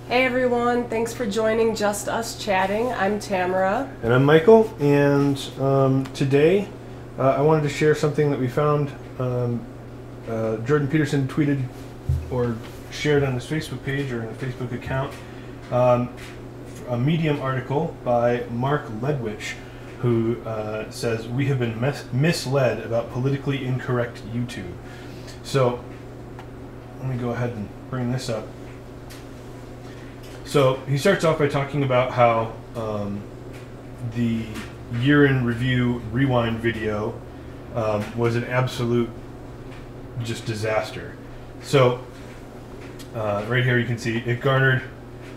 Hey everyone, thanks for joining Just Us Chatting. I'm Tamara. And I'm Michael, and today I wanted to share something that we found. Jordan Peterson tweeted or shared on his Facebook page or in a Facebook account a Medium article by Mark Ledwich, who says, "We have been misled about politically incorrect YouTube." So let me go ahead and bring this up. So he starts off by talking about how the year in review rewind video was an absolute just disaster. So right here you can see it garnered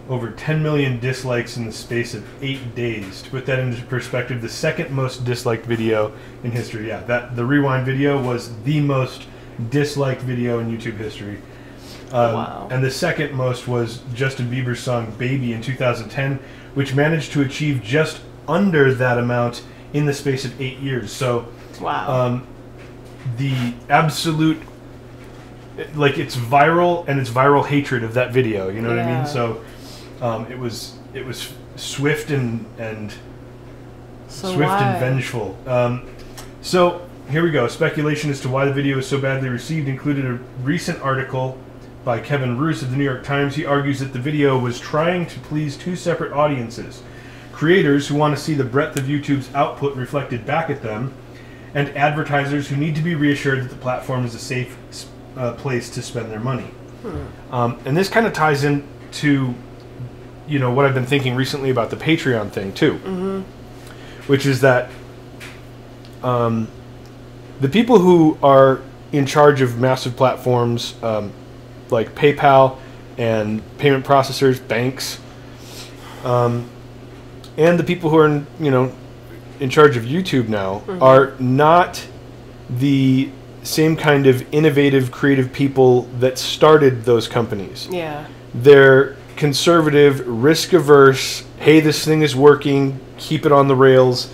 over 10 million dislikes in the space of 8 days. To put that into perspective, the second most disliked video in history. Yeah, the rewind video was the most disliked video in YouTube history. Wow. And the second most was Justin Bieber's song Baby in 2010, which managed to achieve just under that amount in the space of 8 years. So wow. The absolute, like, it's viral, and it's viral hatred of that video, you know what I mean? So it was swift and vengeful. So here we go. Speculation as to why the video is so badly received included a recent article by Kevin Roos of the New York Times. He argues that the video was trying to please two separate audiences: creators who want to see the breadth of YouTube's output reflected back at them, and advertisers who need to be reassured that the platform is a safe place to spend their money. And this kind of ties into, you know, what I've been thinking recently about the Patreon thing too, which is that the people who are in charge of massive platforms, like PayPal and payment processors, banks, and the people who are in charge of YouTube now are not the same kind of innovative, creative people that started those companies. Yeah. They're conservative, risk-averse, hey, this thing is working, keep it on the rails,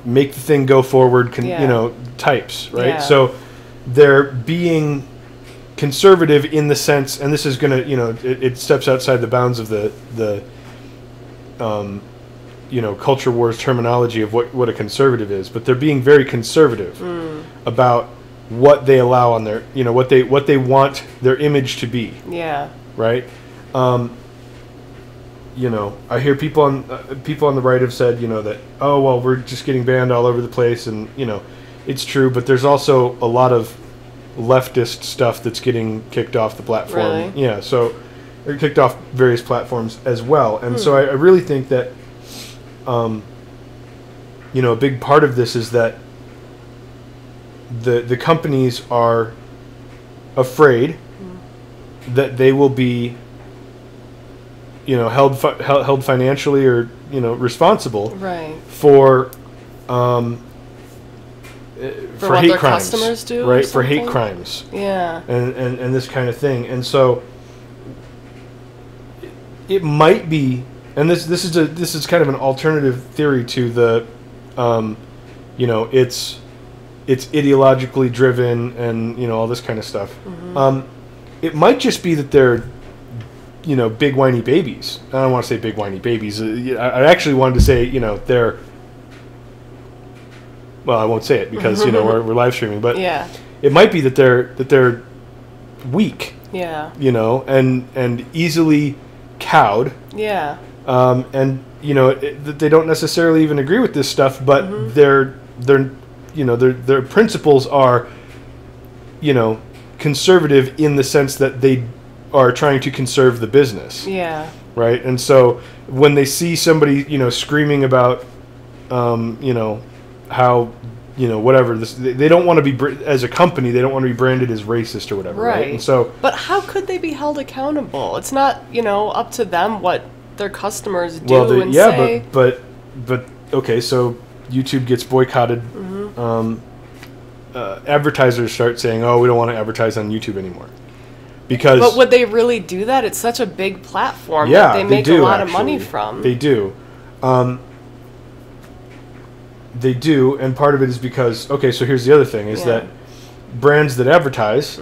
make the thing go forward, types, right? Yeah. So they're being conservative in the sense, and this is going to, it steps outside the bounds of the culture wars terminology of what a conservative is, but they're being very conservative about what they allow on their, what they want their image to be. Yeah. Right. I hear people on the right have said, that, oh well, we're just getting banned all over the place, and it's true, but there's also a lot of leftist stuff that's getting kicked off the platform. Really? Yeah, so they're kicked off various platforms as well, and so I really think that a big part of this is that the companies are afraid that they will be held financially or responsible for hate their crimes, customers do, right? For hate crimes, yeah, and this kind of thing. And so it might be, and this is kind of an alternative theory to the, it's ideologically driven and all this kind of stuff. It might just be that they're big whiny babies. I don't want to say big whiny babies. I actually wanted to say they're. Well, I won't say it because we're live streaming, but yeah, it might be that they're weak. Yeah. And easily cowed. Yeah. And they don't necessarily even agree with this stuff, but their principles are conservative in the sense that they are trying to conserve the business. Yeah. Right? And so when they see somebody, screaming about, how, whatever, they don't want to be, as a company, they don't want to be branded as racist or whatever. Right. And so, but how could they be held accountable? It's not, up to them what their customers do and say. But okay, so YouTube gets boycotted. Advertisers start saying, oh, we don't want to advertise on YouTube anymore. But would they really do that? It's such a big platform that they make a lot of money from. They do. They do, and part of it is because, okay, so here's the other thing, is that brands that advertise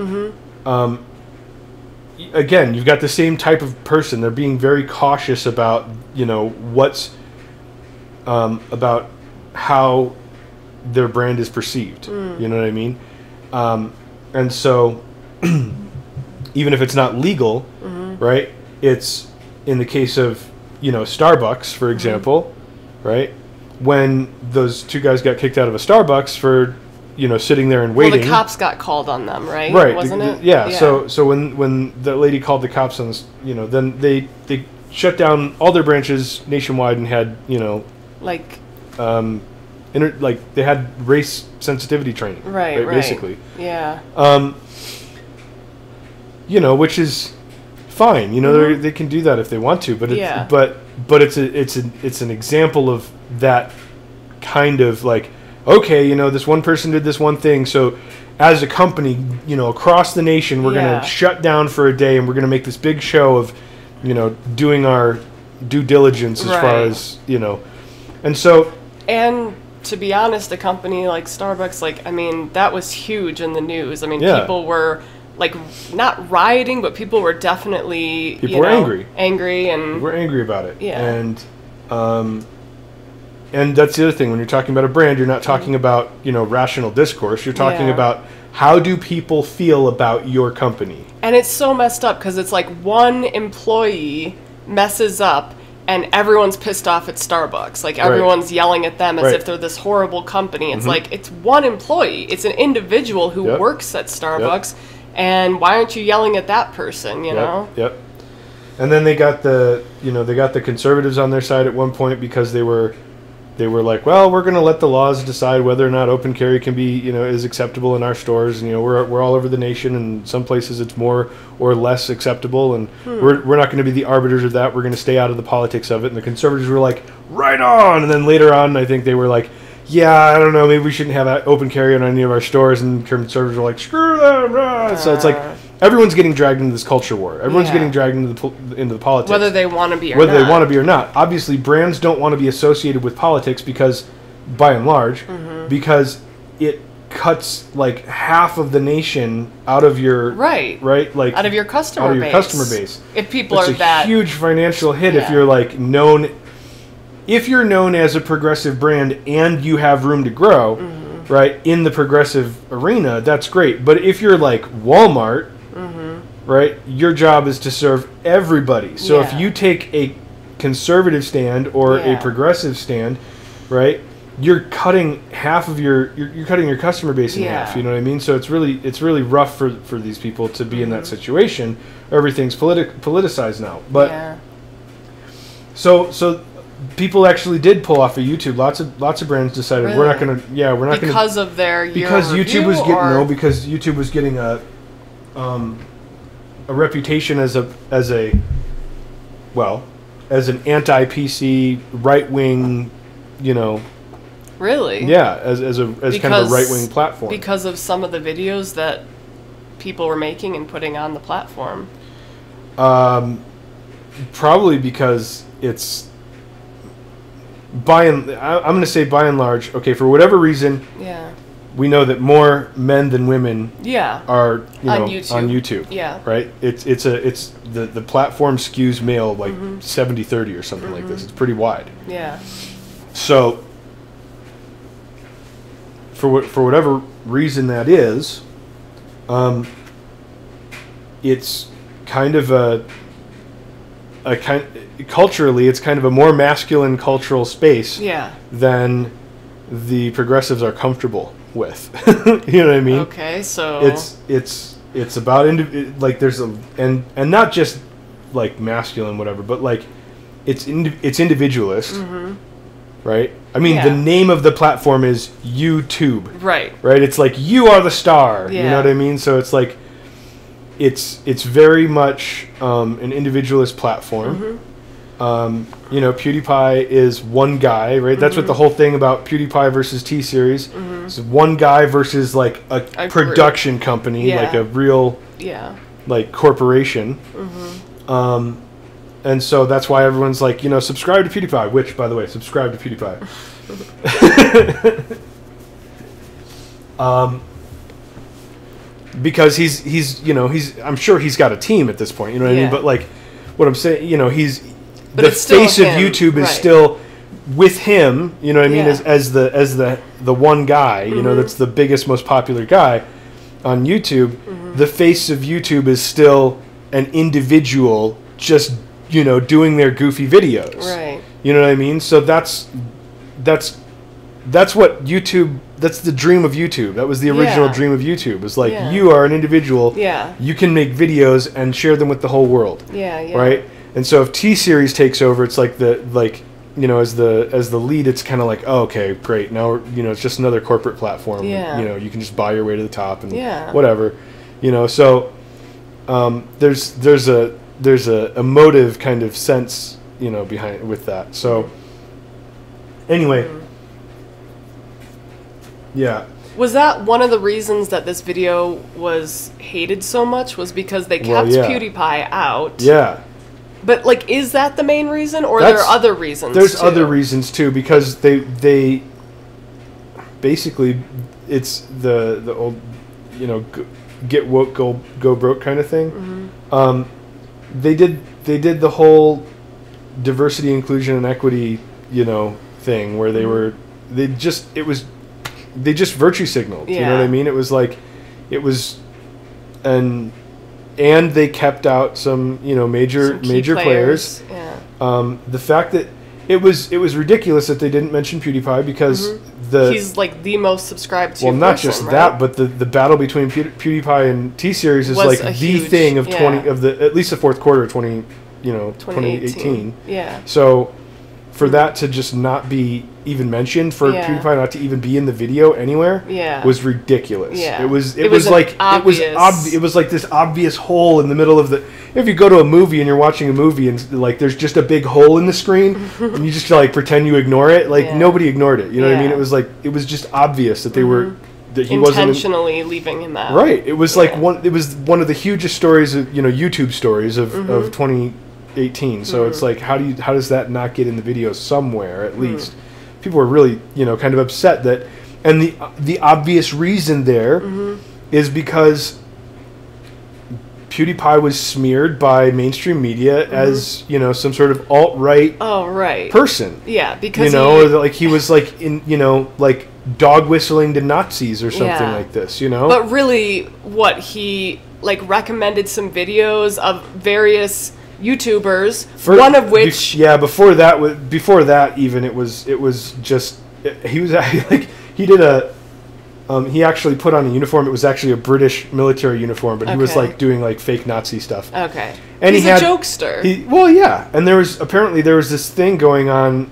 again, you've got the same type of person. They're being very cautious about, what's about how their brand is perceived. You know what I mean? And so even if it's not legal, right? It's in the case of, Starbucks, for example, right? When those two guys got kicked out of a Starbucks for, sitting there and waiting. Well, the cops got called on them, right? Right. Wasn't it? Yeah. So when the lady called the cops on this, then they shut down all their branches nationwide and had, like they had race sensitivity training. Right. Basically. Yeah. Which is fine. They can do that if they want to, but it's an example of that kind of like, okay, this one person did this one thing, so as a company, across the nation, we're going to shut down for a day and we're going to make this big show of, doing our due diligence as far as, and so. And to be honest, a company like Starbucks, that was huge in the news. People were not rioting, but people were definitely angry, and we're angry about it. Yeah. And that's the other thing. When you're talking about a brand, you're not talking about, rational discourse. You're talking about how do people feel about your company. And it's so messed up because it's like one employee messes up and everyone's pissed off at Starbucks. Like everyone's yelling at them as if they're this horrible company. It's like it's one employee. It's an individual who works at Starbucks. And why aren't you yelling at that person, know? Yep. And then they got the conservatives on their side at one point because they were like, well, we're going to let the laws decide whether or not open carry can be, is acceptable in our stores. And, we're all over the nation, and some places it's more or less acceptable. And we're not going to be the arbiters of that. We're going to stay out of the politics of it. And the conservatives were like, right on. And then later on, I think they were like, yeah, I don't know, maybe we shouldn't have open carry on any of our stores. And conservatives were like, screw them. Rah. So it's like everyone's getting dragged into this culture war. Everyone's getting dragged into the politics. Whether they want to be or not. Obviously, brands don't want to be associated with politics because, by and large, because it cuts like half of the nation out of your like out of your customer base. If people are that, it's a huge financial hit if you're like known. If you're known as a progressive brand and you have room to grow, right, in the progressive arena, that's great. But if you're like Walmart, right, your job is to serve everybody. So if you take a conservative stand or a progressive stand, right, you're cutting half of you're cutting your customer base in half. You know what I mean? So it's really rough for these people to be in that situation. Everything's politicized now, but so. People actually did pull off of YouTube. Lots of brands decided we're not going to. Because of their because YouTube was because YouTube was getting a reputation as an anti-PC right wing, Really? Yeah, as kind of a right wing platform. Because of some of the videos that people were making and putting on the platform. Probably because it's. I'm going to say by and large, okay, for whatever reason, we know that more men than women are on YouTube. Yeah. Right? It's the platform skews male like 70-30 or something like this. It's pretty wide. Yeah. So for whatever reason that is, it's kind of culturally, it's kind of a more masculine cultural space than the progressives are comfortable with. You know what I mean? Okay, so it's about there's and not just like masculine whatever, but like it's individualist, right? I mean, the name of the platform is YouTube, right? It's like you are the star. You know what I mean? So it's like. It's very much an individualist platform. PewDiePie is one guy, right? That's what the whole thing about PewDiePie versus T-Series. It's one guy versus like a production company, like a real like corporation. And so that's why everyone's like, subscribe to PewDiePie. Which, by the way, subscribe to PewDiePie. because he's you know, I'm sure he's got a team at this point, you know what I mean? But like what I'm saying, you know, the face of YouTube is still with him, you know what I mean, as the one guy, you know, that's the biggest, most popular guy on YouTube. The face of YouTube is still an individual, just, you know, doing their goofy videos. Right. You know what I mean? So that's what YouTube. That's the dream of YouTube. That was the original dream of YouTube. It's like you are an individual. Yeah. You can make videos and share them with the whole world. Yeah. Yeah. Right. And so if T-Series takes over, it's like you know, as the lead, it's kind of like, oh, okay, great. Now, you know, it's just another corporate platform. Yeah. You know, you can just buy your way to the top and whatever. You know, so there's a emotive kind of sense, you know, behind with that. So anyway, yeah. Was that one of the reasons that this video was hated so much? Was because they kept PewDiePie out? Yeah. But like, is that the main reason, or are there other reasons? There's other reasons too, because they basically, it's the old, you know, get woke, go broke kind of thing. They did the whole diversity, inclusion, and equity, you know, thing where they just virtue signaled. You know what I mean? It was like, and they kept out some, you know, major players. Yeah. The fact that it was ridiculous that they didn't mention PewDiePie because he's like the most subscribed to. Well, not just that, but the battle between PewDiePie and T-Series is like the huge thing of at least the fourth quarter of 2018. Yeah. So for that to just not be even mentioned, for PewDiePie not to even be in the video anywhere, was ridiculous. Yeah. It was like this obvious hole in the middle of the. If you go to a movie and you're watching a movie and like there's just a big hole in the screen and you just like pretend you ignore it, like nobody ignored it. You know what I mean? It was like it was just obvious that they were that he wasn't intentionally leaving him out. Right. It was like it was one of the hugest stories of, you know, YouTube stories of 2018. So it's like how does that not get in the video somewhere at least? People were really, you know, kind of upset that, and the obvious reason there is because PewDiePie was smeared by mainstream media as, you know, some sort of alt-right person. Yeah, because, you know, or like he was like in, you know, like dog whistling to Nazis or something like this, you know. But really, what he like recommended some videos of various YouTubers, one of which before that even it was just he was like he did a he actually put on a uniform. It was actually a British military uniform, but he was like doing like fake Nazi stuff. Okay, and he's a jokester. And there was this thing going on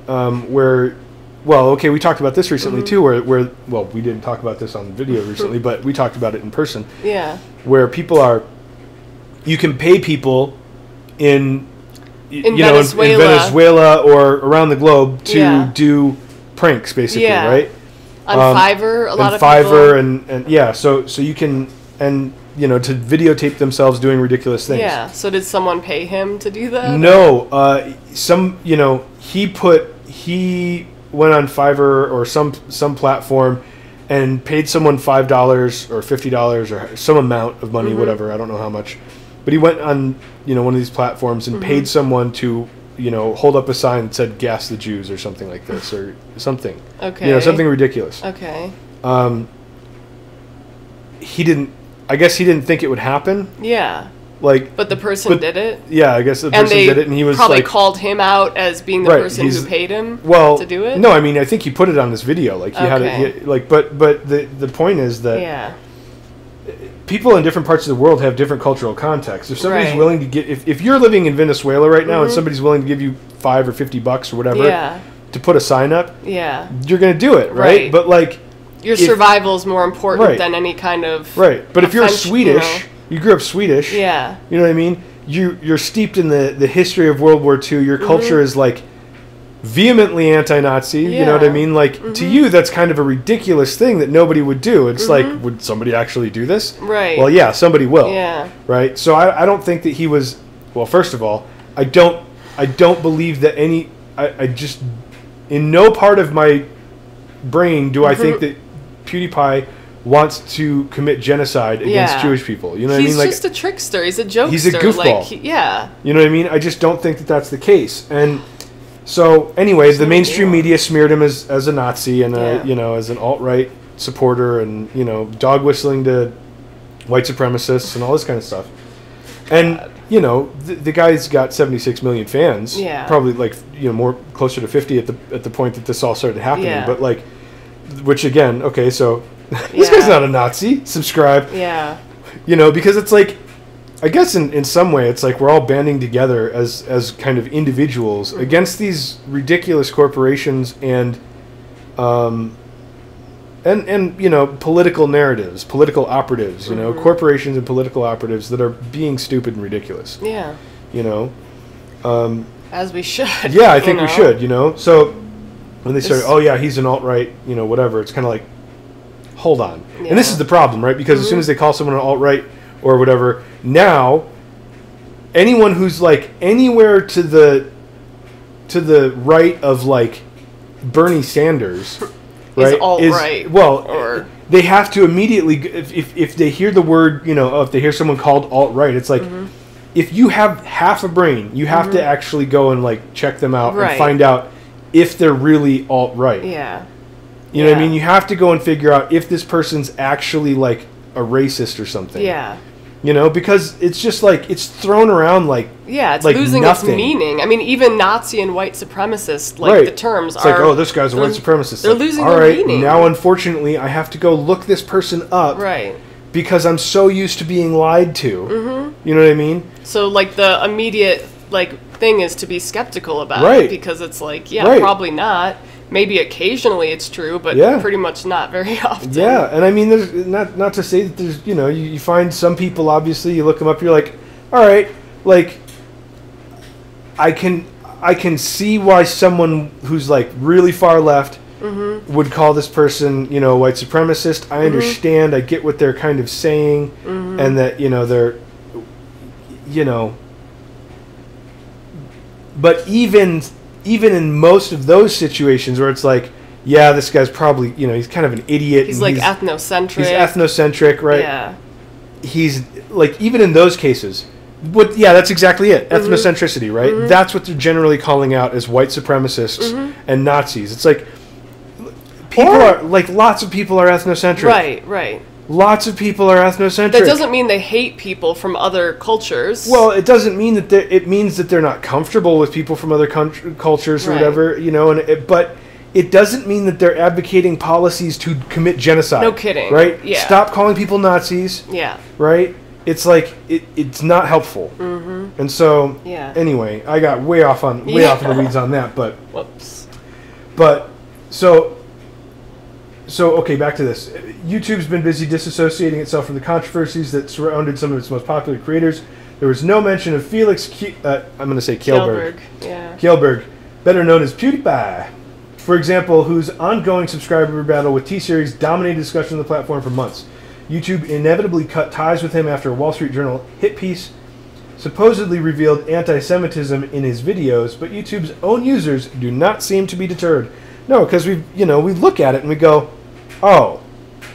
where, well, okay, we talked about this recently too, where we didn't talk about this on video recently, but we talked about it in person. Yeah, where you can pay people in Venezuela or around the globe to do pranks, basically, right? On Fiverr, a lot of Fiverr people. So you can, and you know, to videotape themselves doing ridiculous things. Yeah. So did someone pay him to do that? No. You know, he went on Fiverr or some platform and paid someone $5 or $50 or some amount of money, whatever. I don't know how much. But he went on, you know, one of these platforms and paid someone to, you know, hold up a sign that said "Gas the Jews" or something like this, or something. Okay. You know, something ridiculous. Okay. I guess he didn't think it would happen. Yeah. Like, but the person did it. Yeah, I guess the person did it, and he was probably called him out as being the person who paid him to do it. No, I mean, I think he put it on this video. Like he had it. But the point is that people in different parts of the world have different cultural contexts. If somebody's willing to if you're living in Venezuela right now and somebody's willing to give you $5 or $50 or whatever to put a sign up, you're going to do it, right? But like your survival is more important than any kind of But if you're Swedish, you grew up Swedish, you know what I mean? You're steeped in the history of World War II. Your culture is like vehemently anti-Nazi, you know what I mean? Like, to you, that's kind of a ridiculous thing that nobody would do. It's like, would somebody actually do this? Right. Well, yeah, somebody will. Yeah. Right? So I don't think that he was, well, first of all, I don't believe that I just, in no part of my brain do I think that PewDiePie wants to commit genocide against Jewish people. You know what I mean? Like, he's just a trickster. He's a jokester. He's a goofball. Like, You know what I mean? I just don't think that that's the case. And so, anyway, the mainstream media smeared him as a Nazi and as an alt-right supporter, and dog whistling to white supremacists and all this kind of stuff. And the guy's got 76 million fans. Yeah. Probably like more closer to 50 at the point that this all started happening. Yeah. But like, which again, okay, so this guy's not a Nazi. Subscribe. Yeah. Because it's like, I guess in some way it's like we're all banding together as kind of individuals against these ridiculous corporations and political narratives, political operatives, corporations and political operatives that are being stupid and ridiculous. Yeah. As we should. Yeah, I think we should, So when they start, oh yeah, he's an alt-right, whatever, it's kind of like, hold on. Yeah. And this is the problem, right? Because as soon as they call someone an alt-right or whatever, now anyone who's like anywhere to the right of like Bernie Sanders, right, is alt-right. Or they have to immediately, if they hear the word, if they hear someone called alt-right, it's like, if you have half a brain, you have to actually go and like check them out and find out if they're really alt-right. Yeah. You know what I mean? You have to go and figure out if this person's actually like a racist or something. Yeah. Because it's just like, it's thrown around like, it's like losing nothing. its meaning. I mean, even Nazi and white supremacist, like the terms it's like, oh, this guy's a white supremacist. They're losing their meaning. Now unfortunately I have to go look this person up. Right. Because I'm so used to being lied to. You know what I mean? So like the immediate like thing is to be skeptical about it, because it's like, probably not. Maybe occasionally it's true, but pretty much not very often. Yeah, and I mean, there's not to say that there's, you find some people, obviously, you look them up, you're like, all right, like, I can see why someone who's like really far left would call this person, a white supremacist. I understand, I get what they're kind of saying, and that, they're, but even in most of those situations where it's like, yeah, this guy's probably, he's kind of an idiot. He's like ethnocentric. He's ethnocentric, right? Yeah. He's like, even in those cases, that's exactly it. Ethnocentricity, right? That's what they're generally calling out as white supremacists and Nazis. It's like, lots of people are ethnocentric. Right. Lots of people are ethnocentric. That doesn't mean they hate people from other cultures. Well, it doesn't mean that it means that they're not comfortable with people from other cultures or whatever, but it doesn't mean that they're advocating policies to commit genocide. No kidding. Right? Yeah. Stop calling people Nazis. Yeah. Right? It's like it's not helpful. And so anyway, I got way off in the weeds on that, but whoops. But so okay, back to this. YouTube's been busy disassociating itself from the controversies that surrounded some of its most popular creators. There was no mention of Felix I'm going to say Kjellberg. Kjellberg, better known as PewDiePie, for example, whose ongoing subscriber battle with T-Series dominated discussion on the platform for months. YouTube inevitably cut ties with him after a Wall Street Journal hit piece supposedly revealed anti-Semitism in his videos, but YouTube's own users do not seem to be deterred. No, because we look at it and we go, oh,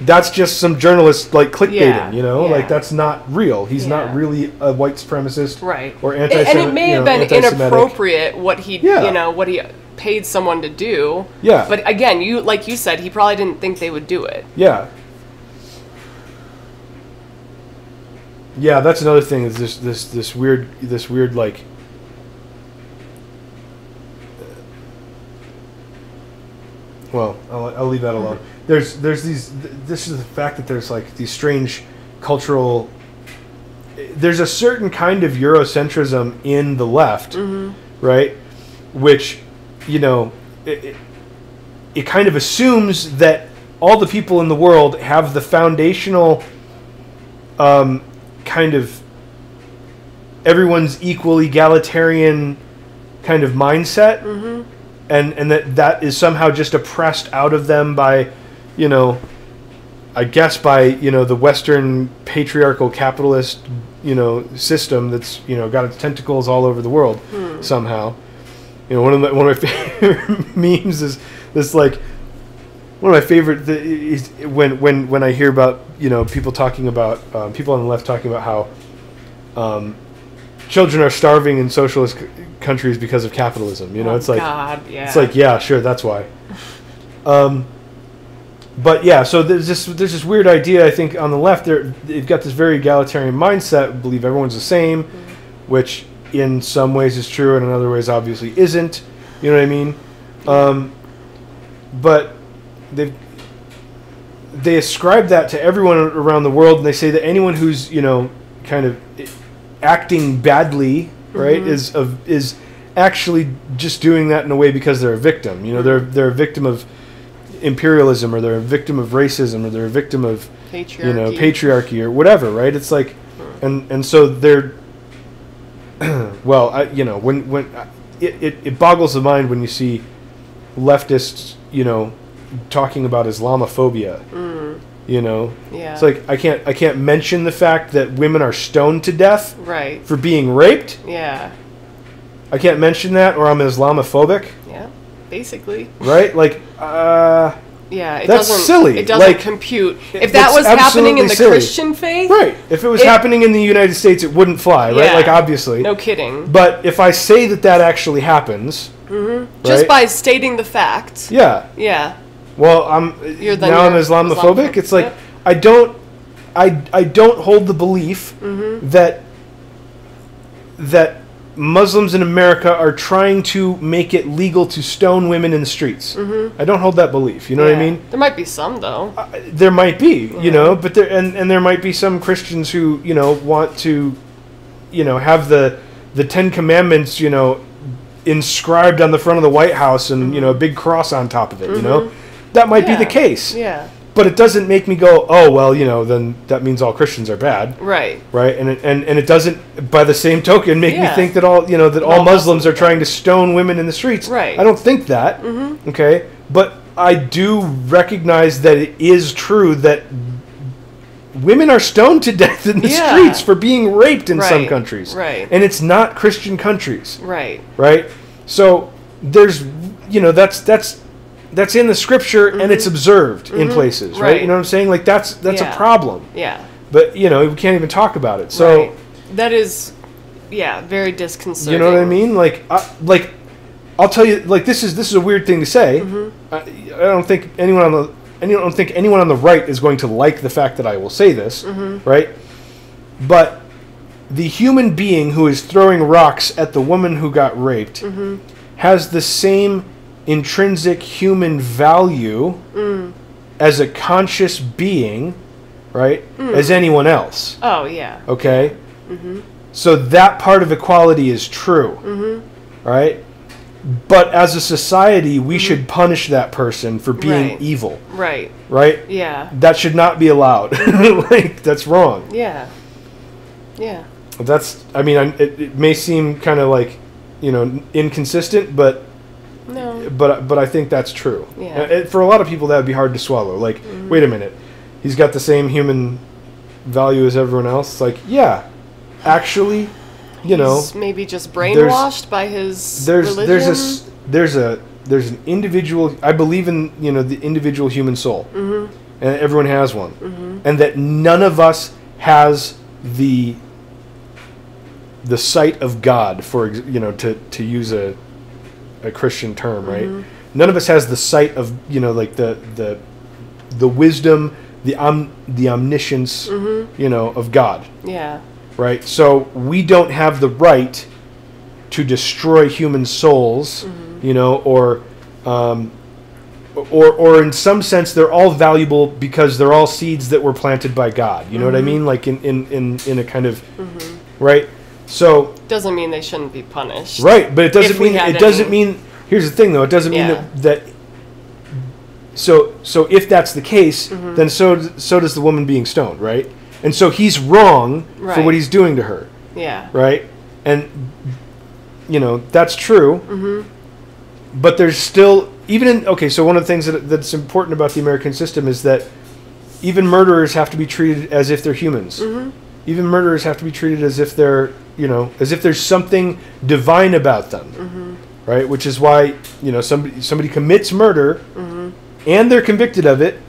that's just some journalist like clickbaiting, like that's not real. He's not really a white supremacist, or anti-Semitic. And it may have been inappropriate what he, what he paid someone to do. Yeah. But again, like you said, he probably didn't think they would do it. Yeah. Yeah, that's another thing. Is this weird like. Well, I'll leave that alone. There's these. This is the fact that there's like these strange cultural. There's a certain kind of Eurocentrism in the left, right? Which, it kind of assumes that all the people in the world have the foundational, kind of everyone's equal egalitarian kind of mindset. And that is somehow just oppressed out of them by, I guess by, the Western patriarchal capitalist, system that's, got its tentacles all over the world somehow. One of my favorite memes is this like one of my favorite is when I hear about, you know, people talking about people on the left talking about how children are starving in socialist countries because of capitalism. You know, it's like, God, yeah. It's like, yeah, sure, that's why. But yeah, so there's this weird idea. I think on the left, they've got this very egalitarian mindset, believe everyone's the same, which in some ways is true, and in other ways obviously isn't. You know what I mean? But they ascribe that to everyone around the world, and they say that anyone who's, you know, kind of acting badly, right, is actually just doing that in a way because they're a victim. You know, they're a victim of imperialism, or they're a victim of racism, or they're a victim of patriarchy or whatever, right? It's like, and so they're well, when it boggles the mind when you see leftists, you know, talking about Islamophobia. You know, it's like I can't mention the fact that women are stoned to death for being raped. Yeah, I can't mention that, or I'm Islamophobic. Yeah, basically. Right, like yeah, that's silly. It doesn't compute. If that was happening in the Christian faith, right? If it was happening in the United States, it wouldn't fly, right? Like obviously, no kidding. But if I say that actually happens, just by stating the fact, yeah. Well, I'm Islamophobic. It's like I don't hold the belief that Muslims in America are trying to make it legal to stone women in the streets. I don't hold that belief. You know what I mean? There might be some though. There might be, you know, but there might be some Christians who, you know, want to, you know, have the Ten Commandments, you know, inscribed on the front of the White House, and you know, a big cross on top of it. You know, that might be the case. Yeah. But it doesn't make me go, oh well, you know, then that means all Christians are bad, right? Right, and it doesn't, by the same token, make me think that all Muslims are trying to stone women in the streets. Right. I don't think that. Okay, but I do recognize that it is true that women are stoned to death in the streets for being raped in some countries, right? And it's not Christian countries, right? Right. So there's, you know, that's in the scripture, and it's observed in places, right? You know what I'm saying? Like that's a problem. Yeah. But you know, we can't even talk about it. So that is, very disconcerting. You know what I mean? Like I'll tell you, like this is a weird thing to say. I don't think anyone on the right is going to like the fact that I will say this, right? But the human being who is throwing rocks at the woman who got raped has the same intrinsic human value as a conscious being, right, as anyone else. Oh, yeah. Okay? So that part of equality is true, right? But as a society, we should punish that person for being evil. Right. Right? Yeah. That should not be allowed. Like, that's wrong. Yeah. Yeah. That's, I mean, it may seem kind of like, you know, inconsistent, but no. But I think that's true. Yeah. For a lot of people, that would be hard to swallow. Like, wait a minute, he's got the same human value as everyone else. Like, yeah, actually, you know, he's maybe just brainwashed by his religion. There's an individual. I believe in, you know, the individual human soul, and everyone has one, and that none of us has the sight of God, for you know, to use a Christian term, right? None of us has the sight of, you know, like the wisdom, the omniscience, you know, of God. Yeah. Right. So we don't have the right to destroy human souls, you know, or in some sense they're all valuable because they're all seeds that were planted by God. You know what I mean? Like in a kind of right. So doesn't mean they shouldn't be punished, right? But it doesn't mean. Here's the thing, though. It doesn't mean that. So if that's the case, then so does the woman being stoned, right? And so he's wrong for what he's doing to her. Yeah. Right. And you know that's true. But there's still so one of the things that's important about the American system is that even murderers have to be treated as if they're humans. Even murderers have to be treated as if they're, you know, as if there's something divine about them, right? Which is why, you know, somebody commits murder, and they're convicted of it,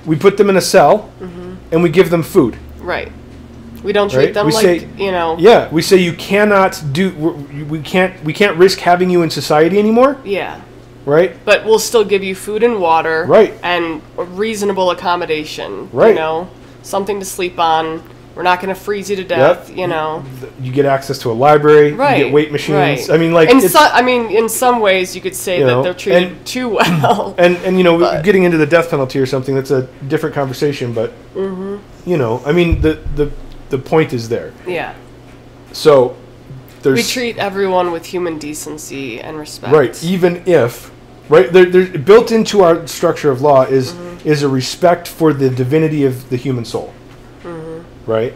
we put them in a cell, and we give them food. Right. We don't treat them like, you know. Yeah, we say you cannot do. We can't risk having you in society anymore. Yeah. Right. But we'll still give you food and water. Right. And reasonable accommodation. Right. You know, something to sleep on. We're not going to freeze you to death. You know. You get access to a library. Right. You get weight machines. Right. I mean, like. In some ways, you could say that they're treated too well. And you know, getting into the death penalty or something, that's a different conversation. But you know, I mean, the point is there. Yeah. So we treat everyone with human decency and respect. Right. Even if, right, there's built into our structure of law is a respect for the divinity of the human soul. Right.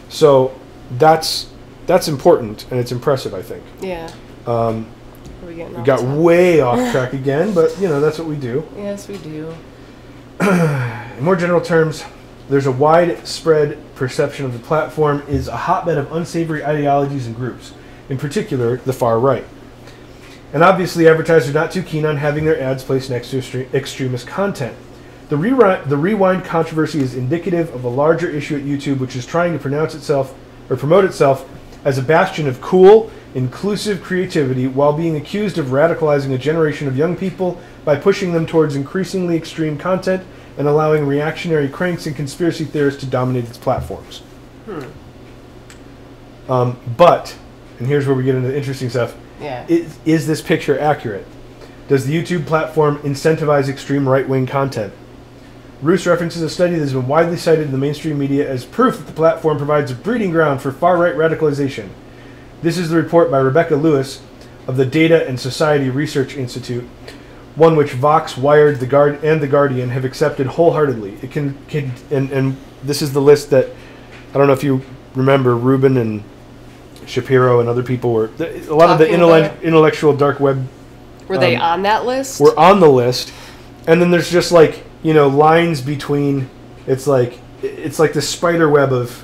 So that's important, and it's impressive, I think. Yeah. We got way off track again, but you know, that's what we do. Yes, we do. In more general terms, there's a widespread perception of the platform is a hotbed of unsavory ideologies and groups, in particular the far right. And obviously advertisers are not too keen on having their ads placed next to extremist content. The rewind controversy is indicative of a larger issue at YouTube, which is trying to promote itself as a bastion of cool, inclusive creativity while being accused of radicalizing a generation of young people by pushing them towards increasingly extreme content and allowing reactionary cranks and conspiracy theorists to dominate its platforms. But, and here's where we get into the interesting stuff, is this picture accurate? Does the YouTube platform incentivize extreme right-wing content? Roos references a study that has been widely cited in the mainstream media as proof that the platform provides a breeding ground for far-right radicalization. This is the report by Rebecca Lewis of the Data and Society Research Institute, one which Vox, Wired, and The Guardian have accepted wholeheartedly. It and this is the list that, I don't know if you remember, Rubin and Shapiro and other people were, a lot of the intellectual dark web. Were they on that list? Were on the list. And then there's just like, you know, lines between, it's like the spider web of,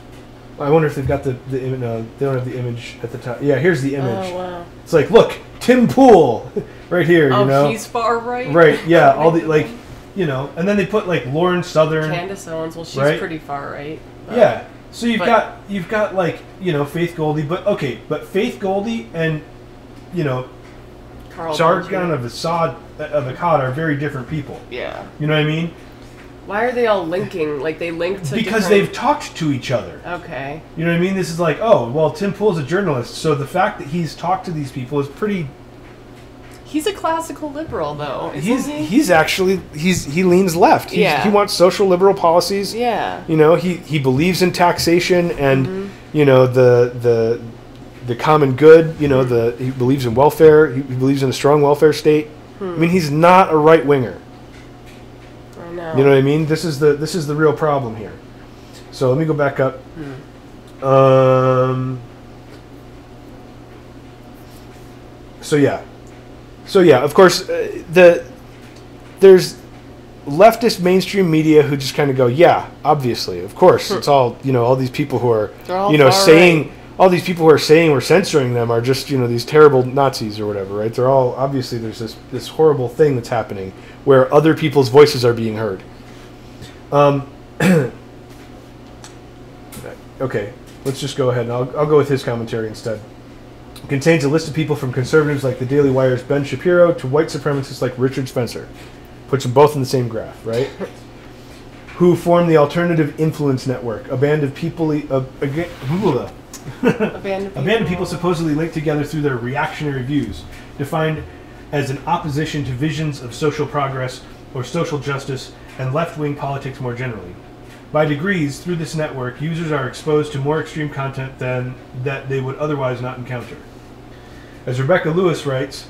I wonder if they've got they don't have the image at the top. Yeah, here's the image. Oh, wow. It's like, look, Tim Pool, right here, you know. Oh, he's far right? Right, yeah, all the, like, you know, and then they put, like, Lauren Southern. Candace Owens, well, she's pretty far right. Yeah, so you've got, like, you know, Faith Goldie, but Faith Goldie and, you know, Sargon of Akkad are very different people. Yeah. You know what I mean? Why are they all linking? Like, they link to because they've talked to each other. Okay. You know what I mean? This is like, oh, well, Tim Pool's a journalist, so the fact that he's talked to these people is pretty... He's a classical liberal, though, isn't he? He leans left. He wants social liberal policies. Yeah. You know, he believes in taxation and, you know, the common good, you know, he believes in welfare, he believes in a strong welfare state. I mean, he's not a right-winger. I know. You know what I mean? This is the real problem here. So let me go back up. So yeah, of course, there's leftist mainstream media who just kind of go, yeah, obviously, of course, it's all, you know, all these people who are, you know, saying, all these people who are saying we're censoring them are just, you know, these terrible Nazis or whatever, right? They're all, obviously, there's this horrible thing that's happening where other people's voices are being heard. Okay, let's just go ahead and I'll go with his commentary instead. It contains a list of people from conservatives like the Daily Wire's Ben Shapiro to white supremacists like Richard Spencer. Puts them both in the same graph, right? Who form the Alternative Influence Network, a band of people... a band of people supposedly linked together through their reactionary views, defined as an opposition to visions of social progress or social justice and left-wing politics more generally. By degrees, through this network, users are exposed to more extreme content than that they would otherwise not encounter. As Rebecca Lewis writes,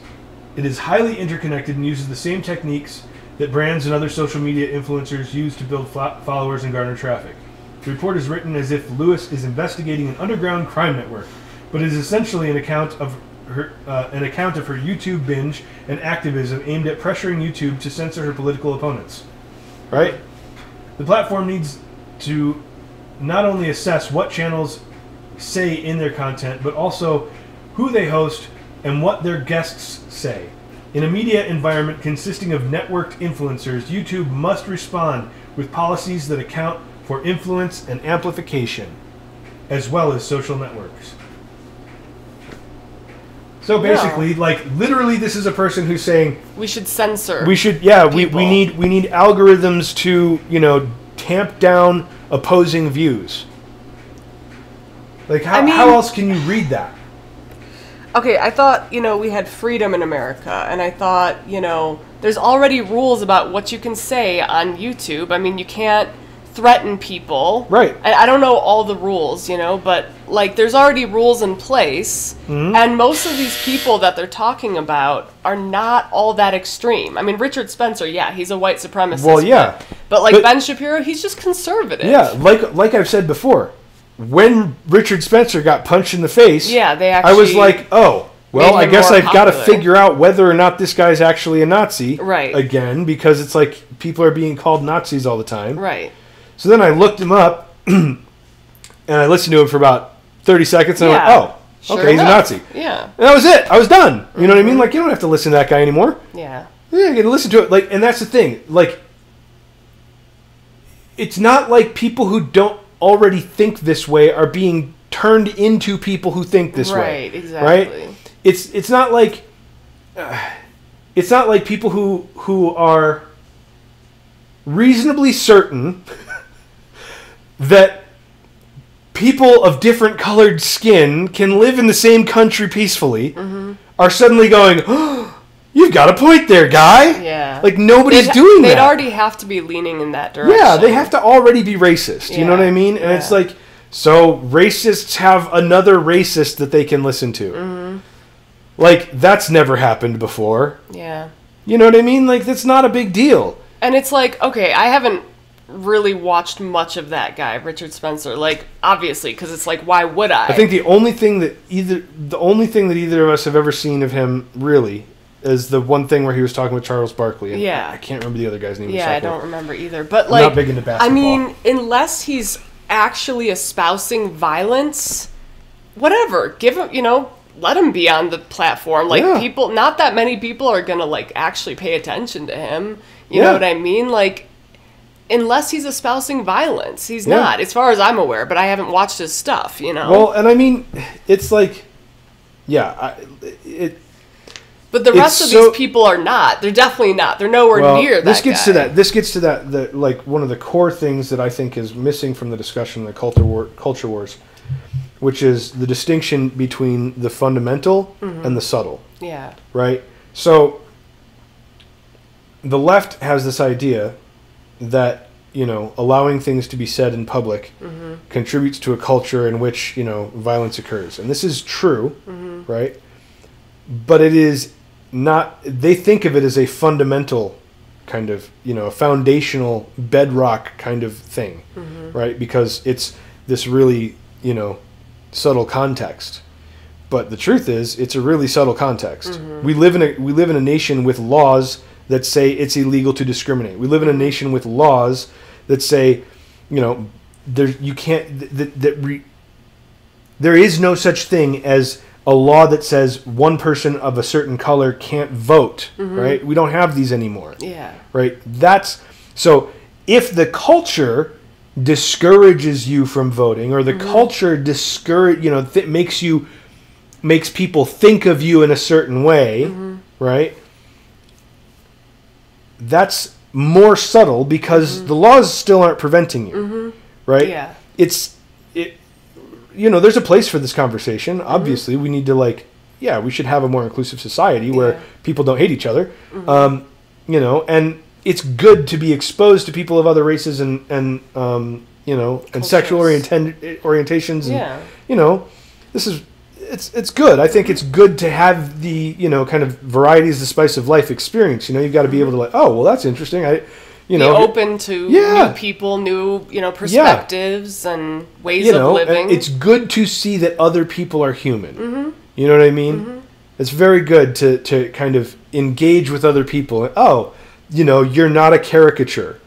it is highly interconnected and uses the same techniques that brands and other social media influencers use to build followers and garner traffic. The report is written as if Lewis is investigating an underground crime network, but it is essentially an account of her YouTube binge and activism aimed at pressuring YouTube to censor her political opponents. Right? The platform needs to not only assess what channels say in their content, but also who they host and what their guests say. In a media environment consisting of networked influencers, YouTube must respond with policies that account for influence and amplification, as well as social networks. So basically, like, literally, this is a person who's saying we should censor. We should, we need algorithms to, you know, tamp down opposing views. Like, how else can you read that? Okay, I thought, you know, we had freedom in America, and I thought, you know, there's already rules about what you can say on YouTube. I mean, you can't threaten people. Right. I don't know all the rules, you know, but, like, there's already rules in place, and most of these people that they're talking about are not all that extreme. I mean, Richard Spencer, yeah, he's a white supremacist. Well, yeah. But Ben Shapiro, he's just conservative. Yeah, like I've said before, when Richard Spencer got punched in the face, I was like, oh, well, I guess I've got to figure out whether or not this guy's actually a Nazi again, because it's like people are being called Nazis all the time. Right. So then I looked him up, and I listened to him for about 30 seconds, and I went, oh, okay, he's a Nazi. Yeah. And that was it. I was done. You know what I mean? Like, you don't have to listen to that guy anymore. Yeah. Yeah, you get to listen to it. Like, and that's the thing. Like, it's not like people who don't already think this way are being turned into people who think this way. Right, exactly. Right? It's not like people who are reasonably certain that people of different colored skin can live in the same country peacefully are suddenly going, oh, you've got a point there, guy. Yeah. Like, nobody's doing that. They'd already have to be leaning in that direction. Yeah, they have to already be racist. You know what I mean? And it's like, so racists have another racist that they can listen to. Like, that's never happened before. Yeah. You know what I mean? Like, that's not a big deal. And it's like, okay, I haven't really watched much of that guy, Richard Spencer. Like, obviously, because it's like, why would I? I think the only thing that either of us have ever seen of him, really, is the one thing where he was talking with Charles Barkley. And I can't remember the other guy's name. Yeah, I don't remember either. But, I'm like, not big into basketball. I mean, unless he's actually espousing violence, whatever. Give him, you know, let him be on the platform. Like, people, not that many people are going to, like, actually pay attention to him. You know what I mean? Like, unless he's espousing violence. He's not, as far as I'm aware, but I haven't watched his stuff, you know? Well, and I mean, it's like, but the rest of these people are not. They're definitely not. They're nowhere near that This gets guy. This gets to that, like, one of the core things that I think is missing from the discussion of the culture wars, which is the distinction between the fundamental and the subtle. Yeah. Right? So, the left has this idea that, you know, allowing things to be said in public contributes to a culture in which, you know, violence occurs. And this is true, right? But it is not, they think of it as a fundamental kind of, you know, a foundational bedrock kind of thing, right? Because it's this really, you know, subtle context. But the truth is, it's a really subtle context. We live in a nation with laws that say it's illegal to discriminate. We live in a nation with laws that say, you know, there is no such thing as a law that says one person of a certain color can't vote, right? We don't have these anymore. Yeah. Right? So if the culture discourages you from voting, or the culture makes people think of you in a certain way, right? That's more subtle because the laws still aren't preventing you, right? Yeah. You know, there's a place for this conversation. Obviously, we need to, like, we should have a more inclusive society where people don't hate each other. You know, and it's good to be exposed to people of other races and you know, and cultures. Sexual orientations. And, you know, it's good. I think it's good to have the, you know, kind of variety is the spice of life experience. You know, you've got to be able to, like, oh, well, that's interesting. Be open to new people, new, you know, perspectives and ways of living. And it's good to see that other people are human. You know what I mean? It's very good to kind of engage with other people. Oh, you know, you're not a caricature.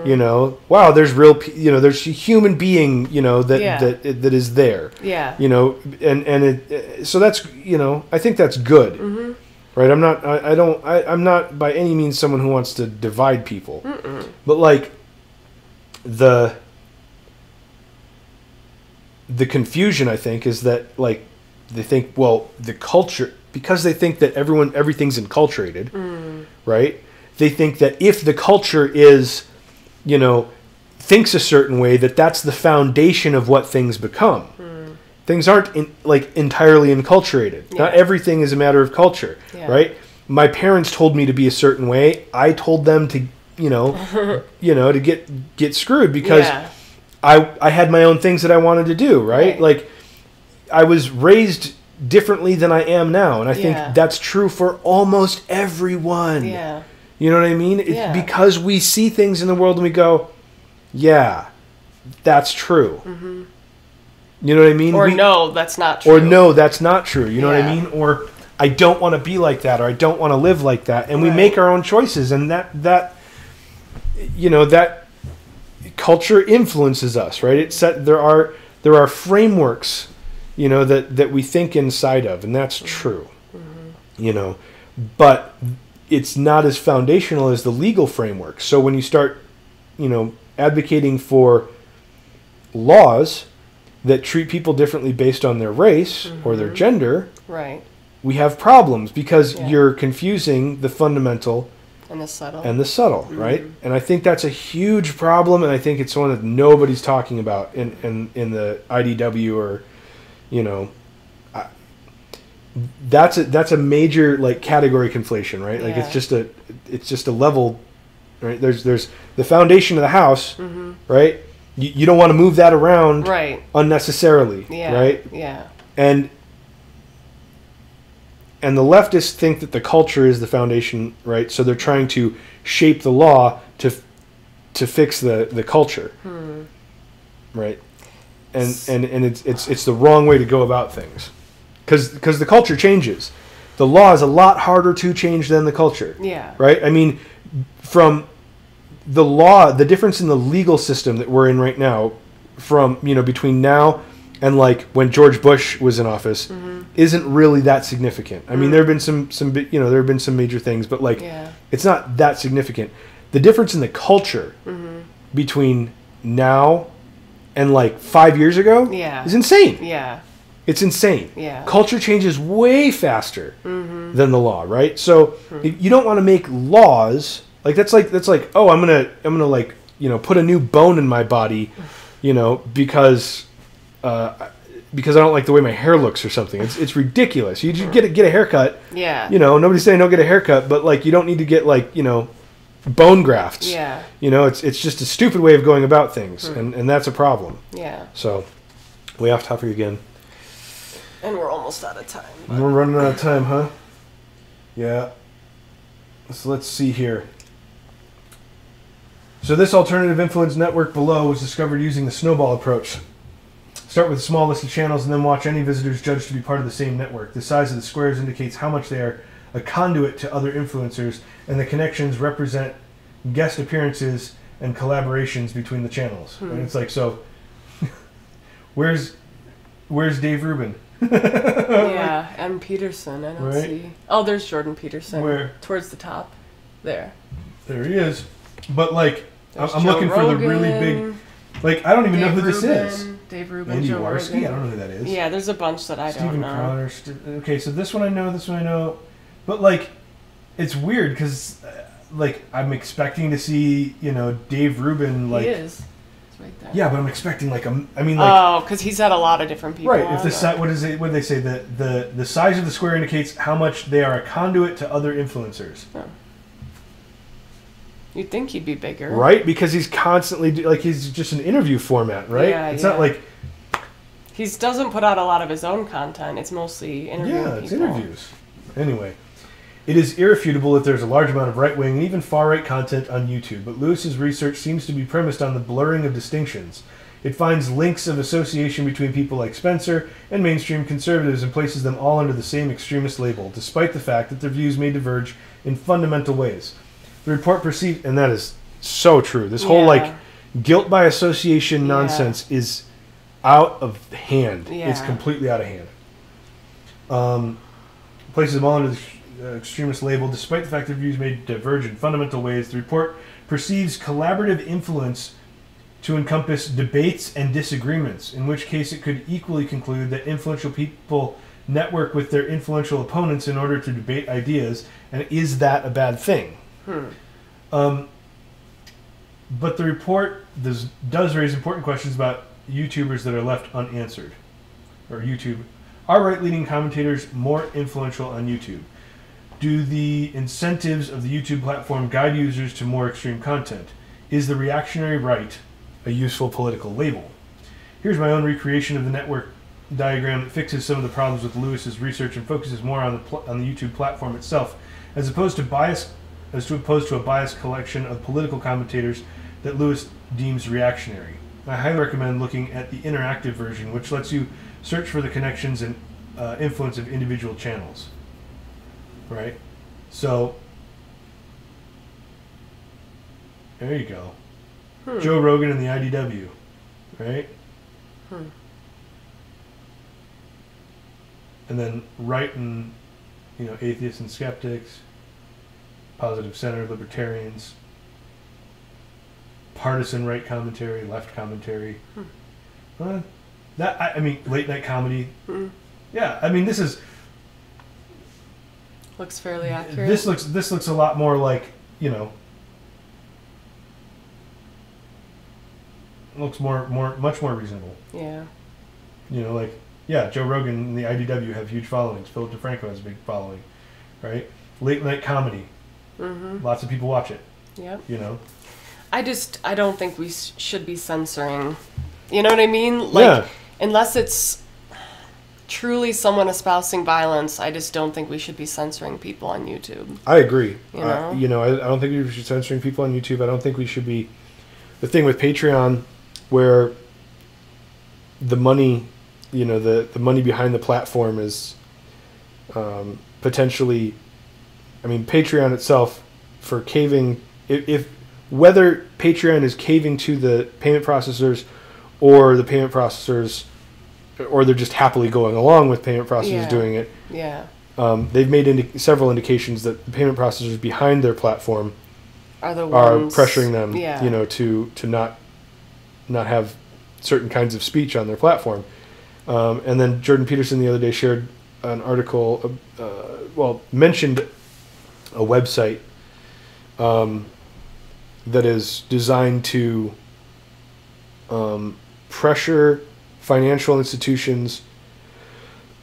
You know, wow, there's real, you know, there's a human being, you know, that is there. Yeah. You know, and so that's, you know, I think that's good. right? I'm not by any means someone who wants to divide people. Mm-mm. But like the confusion, I think, is that like they think, well, the culture, because they think that everything's enculturated, right? They think that if the culture is, thinks a certain way, that's the foundation of what things become. Things aren't entirely enculturated. Yeah. Not everything is a matter of culture, right? My parents told me to be a certain way. I told them to, to get screwed because I had my own things that I wanted to do, right? Like I was raised differently than I am now, and I think that's true for almost everyone. Yeah. You know what I mean? It's because we see things in the world and we go, yeah, that's true. Mm-hmm. You know what I mean? Or no, that's not true. Or no, that's not true. You know what I mean? Or I don't want to be like that, or I don't want to live like that. And we make our own choices, and that culture influences us, right? There are frameworks, that we think inside of, and that's true. Mm-hmm. But it's not as foundational as the legal framework. So when you start, advocating for laws that treat people differently based on their race or their gender, right, we have problems because you're confusing the fundamental and the subtle, right? And I think that's a huge problem, and I think it's one that nobody's talking about in the IDW or, that's a major like category conflation, right? Like it's just a level, right? There's the foundation of the house, right? You don't want to move that around unnecessarily, right? Yeah. And the leftists think that the culture is the foundation, right? So they're trying to shape the law to fix the culture, right? And it's the wrong way to go about things, because the culture changes. The law is a lot harder to change than the culture. Yeah. Right? I mean, from the law, the difference in the legal system that we're in right now, from between now and like when George Bush was in office, isn't really that significant. I mean, there have been some there have been some major things, but like it's not that significant. The difference in the culture between now and like 5 years ago is insane. Yeah. It's insane. Yeah. Culture changes way faster than the law, right? So you don't want to make laws like that's like oh, I'm gonna like put a new bone in my body, because I don't like the way my hair looks or something. It's ridiculous. You just get a haircut. Yeah. Nobody's saying don't get a haircut, but like you don't need to get like bone grafts. Yeah. It's just a stupid way of going about things, and that's a problem. Yeah. So, way off topic again. And we're almost out of time. But we're running out of time, huh? Yeah. So let's see here. So this alternative influence network below was discovered using the snowball approach. Start with a small list of channels and then watch any visitors judged to be part of the same network. The size of the squares indicates how much they are a conduit to other influencers, and the connections represent guest appearances and collaborations between the channels. And it's like, so where's Dave Rubin? Yeah, and Peterson, I don't see. Oh, there's Jordan Peterson. Where? Towards the top. There he is. But like, I'm Joe looking Rogan, for the really big. Like, I don't even know who this is. Dave Rubin, Andy Joe Warski? Rogan. I don't know who that is. Yeah, there's a bunch that I don't know. Crowder. Okay, so this one I know, this one I know. But like, it's weird because like I'm expecting to see Dave Rubin like. He is. It's right there. Yeah, but I'm expecting like like. Oh, because he's had a lot of different people. Right. If the size, what do they say? The size of the square indicates how much they are a conduit to other influencers. Oh. You'd think he'd be bigger. Right? Because he's constantly, he's just an interview format, right? Yeah, it's not like... He doesn't put out a lot of his own content. It's mostly interviewing people. Yeah, it's interviews. Anyway, it is irrefutable that there's a large amount of right-wing and even far-right content on YouTube, but Lewis's research seems to be premised on the blurring of distinctions. It finds links of association between people like Spencer and mainstream conservatives and places them all under the same extremist label, despite the fact that their views may diverge in fundamental ways. The report perceived, and that is so true. This whole like guilt by association nonsense is out of hand. Yeah. It's completely out of hand. Places them all under extremist label. Despite the fact that views may diverge in fundamental ways, the report perceives collaborative influence to encompass debates and disagreements, in which case it could equally conclude that influential people network with their influential opponents in order to debate ideas, and is that a bad thing? But the report does raise important questions about YouTubers that are left unanswered. Or YouTube. Are right-leaning commentators more influential on YouTube? Do the incentives of the YouTube platform guide users to more extreme content? Is the reactionary right a useful political label? Here's my own recreation of the network diagram that fixes some of the problems with Lewis's research and focuses more on the YouTube platform itself, as opposed to a biased collection of political commentators that Lewis deems reactionary. I highly recommend looking at the interactive version, which lets you search for the connections and influence of individual channels. Right? So, there you go. Joe Rogan and the IDW. Right? And then right and, atheists and skeptics, positive center, libertarians, partisan right commentary, left commentary. Late night comedy. Yeah, this is... Looks fairly accurate. This looks a lot more like, looks much more reasonable. Yeah. Joe Rogan and the IDW have huge followings. Philip DeFranco has a big following, right? Late night comedy. Lots of people watch it. Yep. I I don't think we should be censoring. You know what I mean? Like, unless it's truly someone espousing violence, I just don't think we should be censoring people on YouTube. I agree. I don't think we should be censoring people on YouTube. I don't think we should be... The thing with Patreon, where the money, the money behind the platform is potentially... Patreon itself, for caving... If whether Patreon is caving to the payment processors, or the payment processors, or they're just happily going along with payment processors doing it. Yeah. They've made several indications that the payment processors behind their platform are pressuring them, to not have certain kinds of speech on their platform. And then Jordan Peterson the other day shared an article, mentioned a website that is designed to pressure financial institutions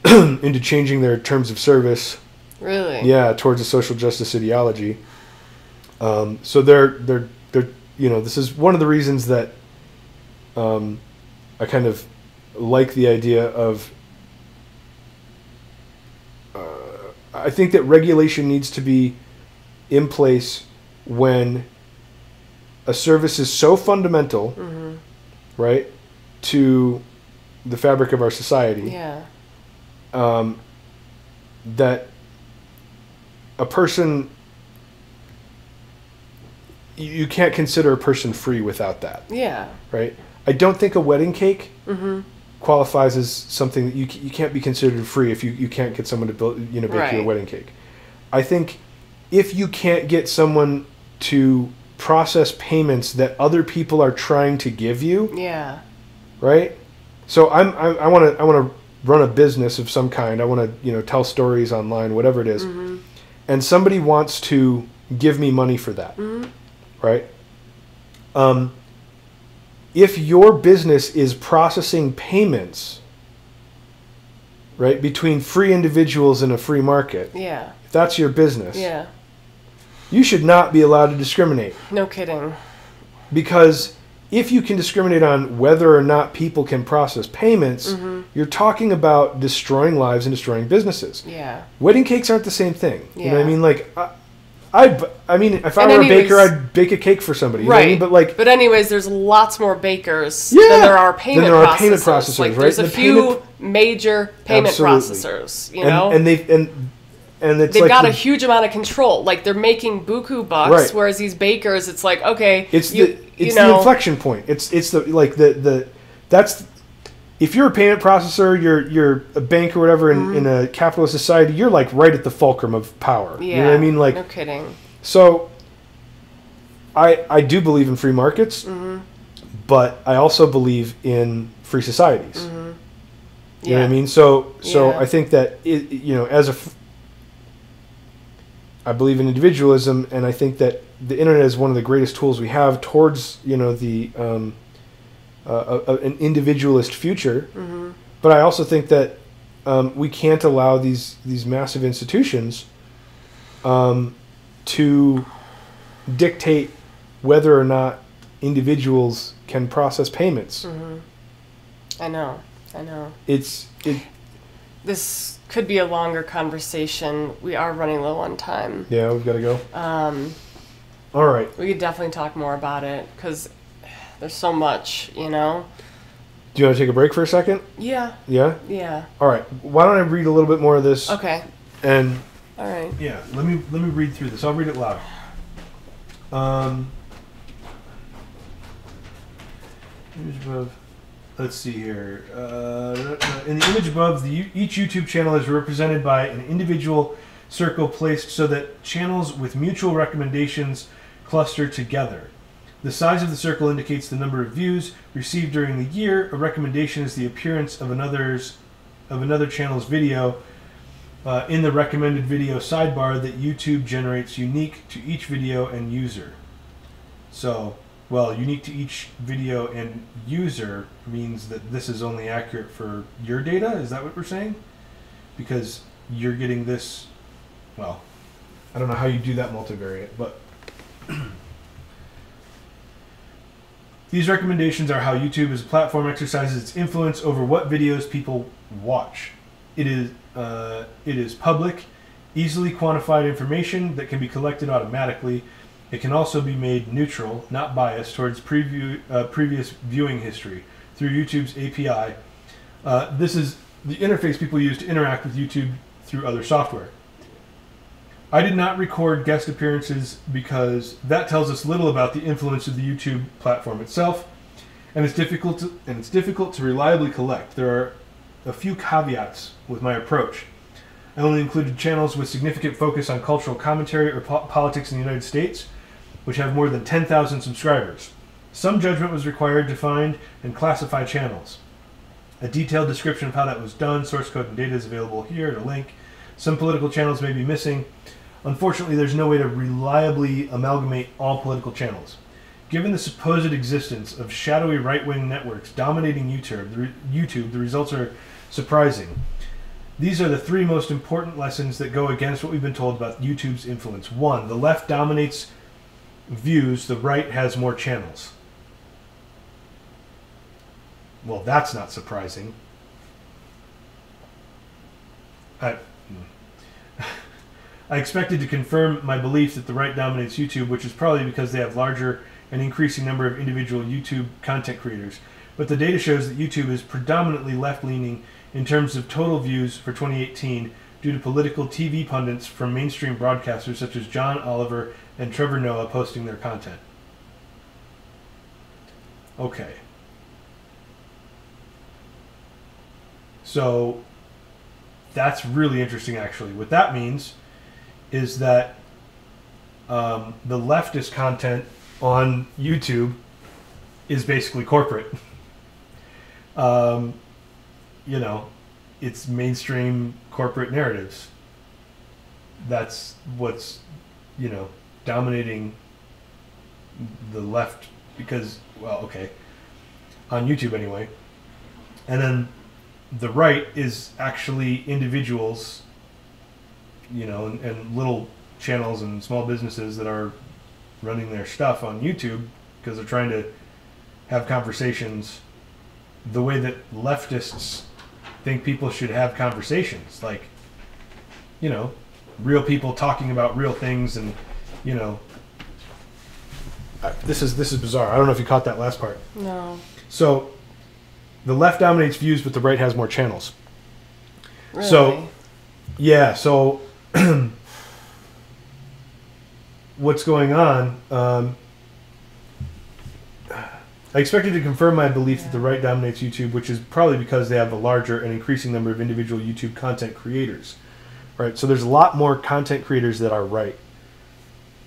into changing their terms of service. Really? Yeah, towards a social justice ideology. So they're this is one of the reasons that I kind of like the idea of I think that regulation needs to be in place when a service is so fundamental, right, to the fabric of our society, that a person, you can't consider a person free without that. Yeah. Right? I don't think a wedding cake qualifies as something that you can't be considered free if you can't get someone to build, bake you a wedding cake. I think if you can't get someone to process payments that other people are trying to give you, right? So I want to run a business of some kind. I want to tell stories online, whatever it is, and somebody wants to give me money for that, right? If your business is processing payments, right, between free individuals in a free market, if that's your business, you should not be allowed to discriminate. No kidding. Because if you can discriminate on whether or not people can process payments, you're talking about destroying lives and destroying businesses. Yeah. Wedding cakes aren't the same thing. You know what I mean? Like, if I were a baker, I'd bake a cake for somebody. You know what I mean? But anyways, there's lots more bakers than there are payment processors. Like, there's a few major payment processors. And they've got a huge amount of control. Like, they're making buku bucks, whereas these bakers, it's like, okay, it's the inflection point. It's the if you're a payment processor, you're a bank or whatever in a capitalist society, you're like right at the fulcrum of power. Yeah, you know what I mean? Like, no kidding. So, I do believe in free markets, but I also believe in free societies. You know what I mean? So I think that I believe in individualism, and I think that the internet is one of the greatest tools we have towards the an individualist future. But I also think that we can't allow these massive institutions to dictate whether or not individuals can process payments. I know. This could be a longer conversation. We are running low on time. Yeah, we've got to go. All right. We could definitely talk more about it because there's so much, Do you want to take a break for a second? Yeah. Yeah? Yeah. All right. Why don't I read a little bit more of this? Okay. And all right. Yeah, let me read through this. I'll read it loud. Image above. Let's see here. In the image above, each YouTube channel is represented by an individual circle placed so that channels with mutual recommendations cluster together. The size of the circle indicates the number of views received during the year. A recommendation is the appearance of another channel's video in the recommended video sidebar that YouTube generates unique to each video and user. So, unique to each video and user means that this is only accurate for your data? Is that what we're saying? Because you're getting this, I don't know how you do that multivariate, but these recommendations are how YouTube as a platform exercises its influence over what videos people watch. It is public, easily quantified information that can be collected automatically. It can also be made neutral, not biased, towards previous viewing history through YouTube's API. This is the interface people use to interact with YouTube through other software. I did not record guest appearances because that tells us little about the influence of the YouTube platform itself, and it's difficult to reliably collect. There are a few caveats with my approach. I only included channels with significant focus on cultural commentary or politics in the United States, which have more than 10,000 subscribers. Some judgment was required to find and classify channels. A detailed description of how that was done, source code and data is available here at a link. Some political channels may be missing. Unfortunately, there's no way to reliably amalgamate all political channels. Given the supposed existence of shadowy right-wing networks dominating YouTube, the results are surprising. These are the three most important lessons that go against what we've been told about YouTube's influence. 1, the left dominates views, the right has more channels. Well, that's not surprising. I expected to confirm my belief that the right dominates YouTube, which is probably because they have larger and increasing number of individual YouTube content creators. But the data shows that YouTube is predominantly left-leaning in terms of total views for 2018 due to political TV pundits from mainstream broadcasters such as John Oliver and Trevor Noah posting their content. Okay. So that's really interesting, actually. What that means is that the leftist content on YouTube is basically corporate. It's mainstream corporate narratives. That's what's, dominating the left because, on YouTube anyway. And then the right is actually individuals, and little channels and small businesses that are running their stuff on YouTube because they're trying to have conversations the way that leftists think people should have conversations, like, real people talking about real things, and this is bizarre. I don't know if you caught that last part. No. So the left dominates views, but the right has more channels. Really? So what's going on? I expected to confirm my belief that the right dominates YouTube, which is probably because they have a larger and increasing number of individual YouTube content creators. Right? So there's a lot more content creators that are right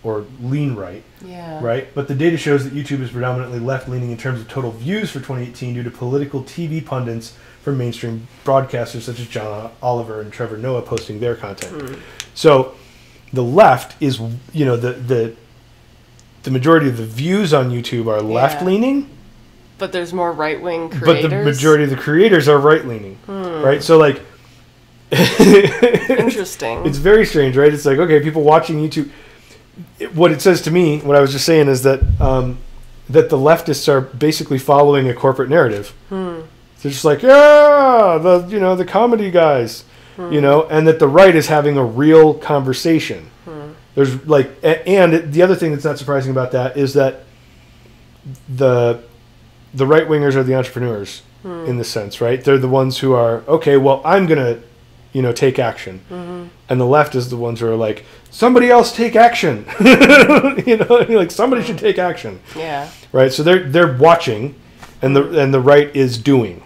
or lean right. Yeah. Right? But the data shows that YouTube is predominantly left-leaning in terms of total views for 2018 due to political TV pundits from mainstream broadcasters such as John Oliver and Trevor Noah posting their content. So the left is, the majority of the views on YouTube are left-leaning. But there's more right-wing creators. But the majority of the creators are right-leaning. Right? So, like... Interesting. It's very strange, right? It's like, okay, people watching YouTube... What it says to me, what I was just saying, is that that the leftists are basically following a corporate narrative. They're just like, yeah, the comedy guys, and that the right is having a real conversation. There's like, and the other thing that's not surprising about that is that the right wingers are the entrepreneurs in this sense, right? They're the ones who are, okay, well, I'm gonna, take action, and the left is the ones who are like, somebody else take action, like somebody should take action, right? So they're watching, and the right is doing.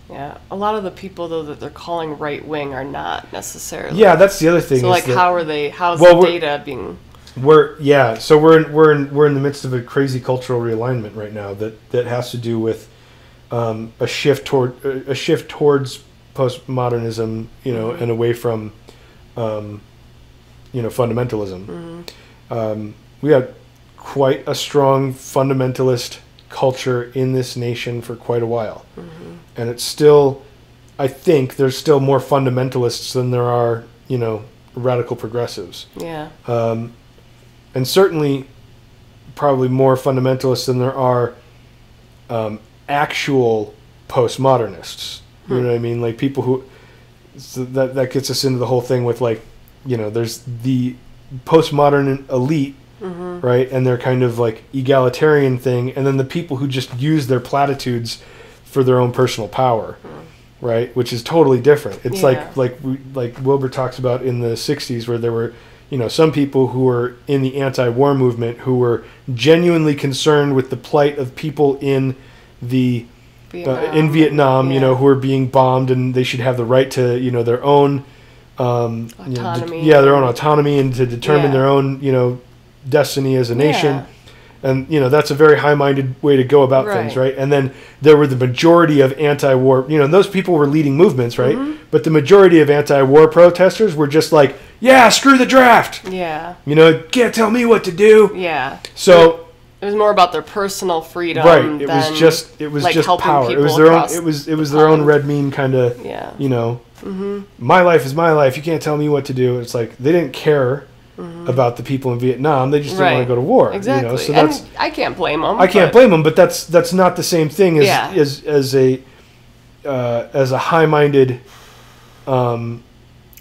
Yeah, a lot of the people though that they're calling right wing are not necessarily. Yeah, that's the other thing. So like, how's the data being? We're in the midst of a crazy cultural realignment right now that has to do with a shift towards postmodernism, and away from fundamentalism. We had quite a strong fundamentalist culture in this nation for quite a while, and it's still, I think there's still more fundamentalists than there are radical progressives. And certainly probably more fundamentalists than there are actual postmodernists. You know what I mean? Like people who... So that gets us into the whole thing with, like, there's the postmodern elite, right? And they're kind of like egalitarian thing. And then the people who just use their platitudes for their own personal power, right? Which is totally different. It's like Wilbur talks about in the 60s, where there were, some people who were in the anti-war movement who were genuinely concerned with the plight of people in Vietnam, who are being bombed, and they should have the right to, their own autonomy. Their own autonomy, and to determine their own, destiny as a nation. And, that's a very high-minded way to go about things, right? And then there were the majority of anti-war, those people were leading movements, right? But the majority of anti-war protesters were just like, yeah, screw the draft. Can't tell me what to do. So... It was more about their personal freedom, right? It was just power. It was their own. It was their own red mean kind of. My life is my life. You can't tell me what to do. It's like they didn't care about the people in Vietnam. They just didn't want to go to war. Exactly. So and I can't blame them. I can't blame them, but that's not the same thing as a high-minded, kind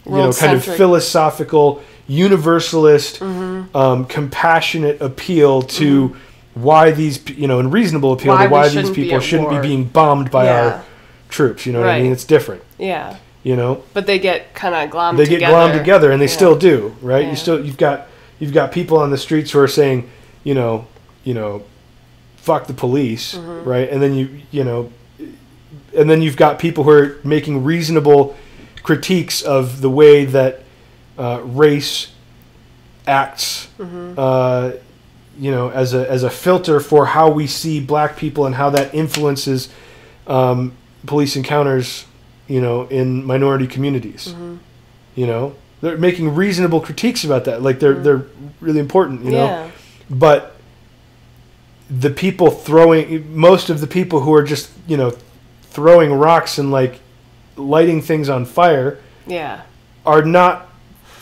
of philosophical, universalist, compassionate appeal to why these, and reasonable appeal to why these people shouldn't be being bombed by our troops. You know what I mean? It's different. But they get kind of glommed together. They get glommed together, and they still do, right? You've got people on the streets who are saying, fuck the police, right? And then and then you've got people who are making reasonable critiques of the way that race acts, as a filter for how we see black people and how that influences police encounters, in minority communities. They're making reasonable critiques about that. Like they're really important, But the people most of the people who are just, throwing rocks and like lighting things on fire, are not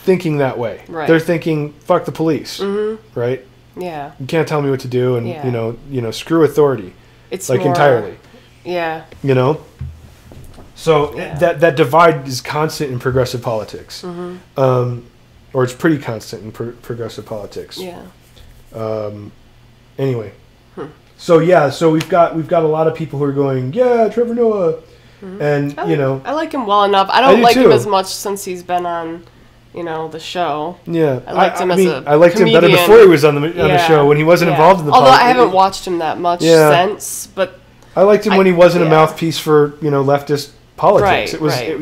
thinking that way. Right. They're thinking, fuck the police, right? You can't tell me what to do, and screw authority. It's like more, entirely. So that divide is constant in progressive politics, or it's pretty constant in progressive politics. Anyway, so we've got a lot of people who are going, Trevor Noah, and I like him well enough. I don't like him as much since he's been on the show. Yeah, I liked him I liked him better before he was on the show, when he wasn't involved in the Although I haven't watched him that much since, but I liked him when he wasn't a mouthpiece for leftist politics.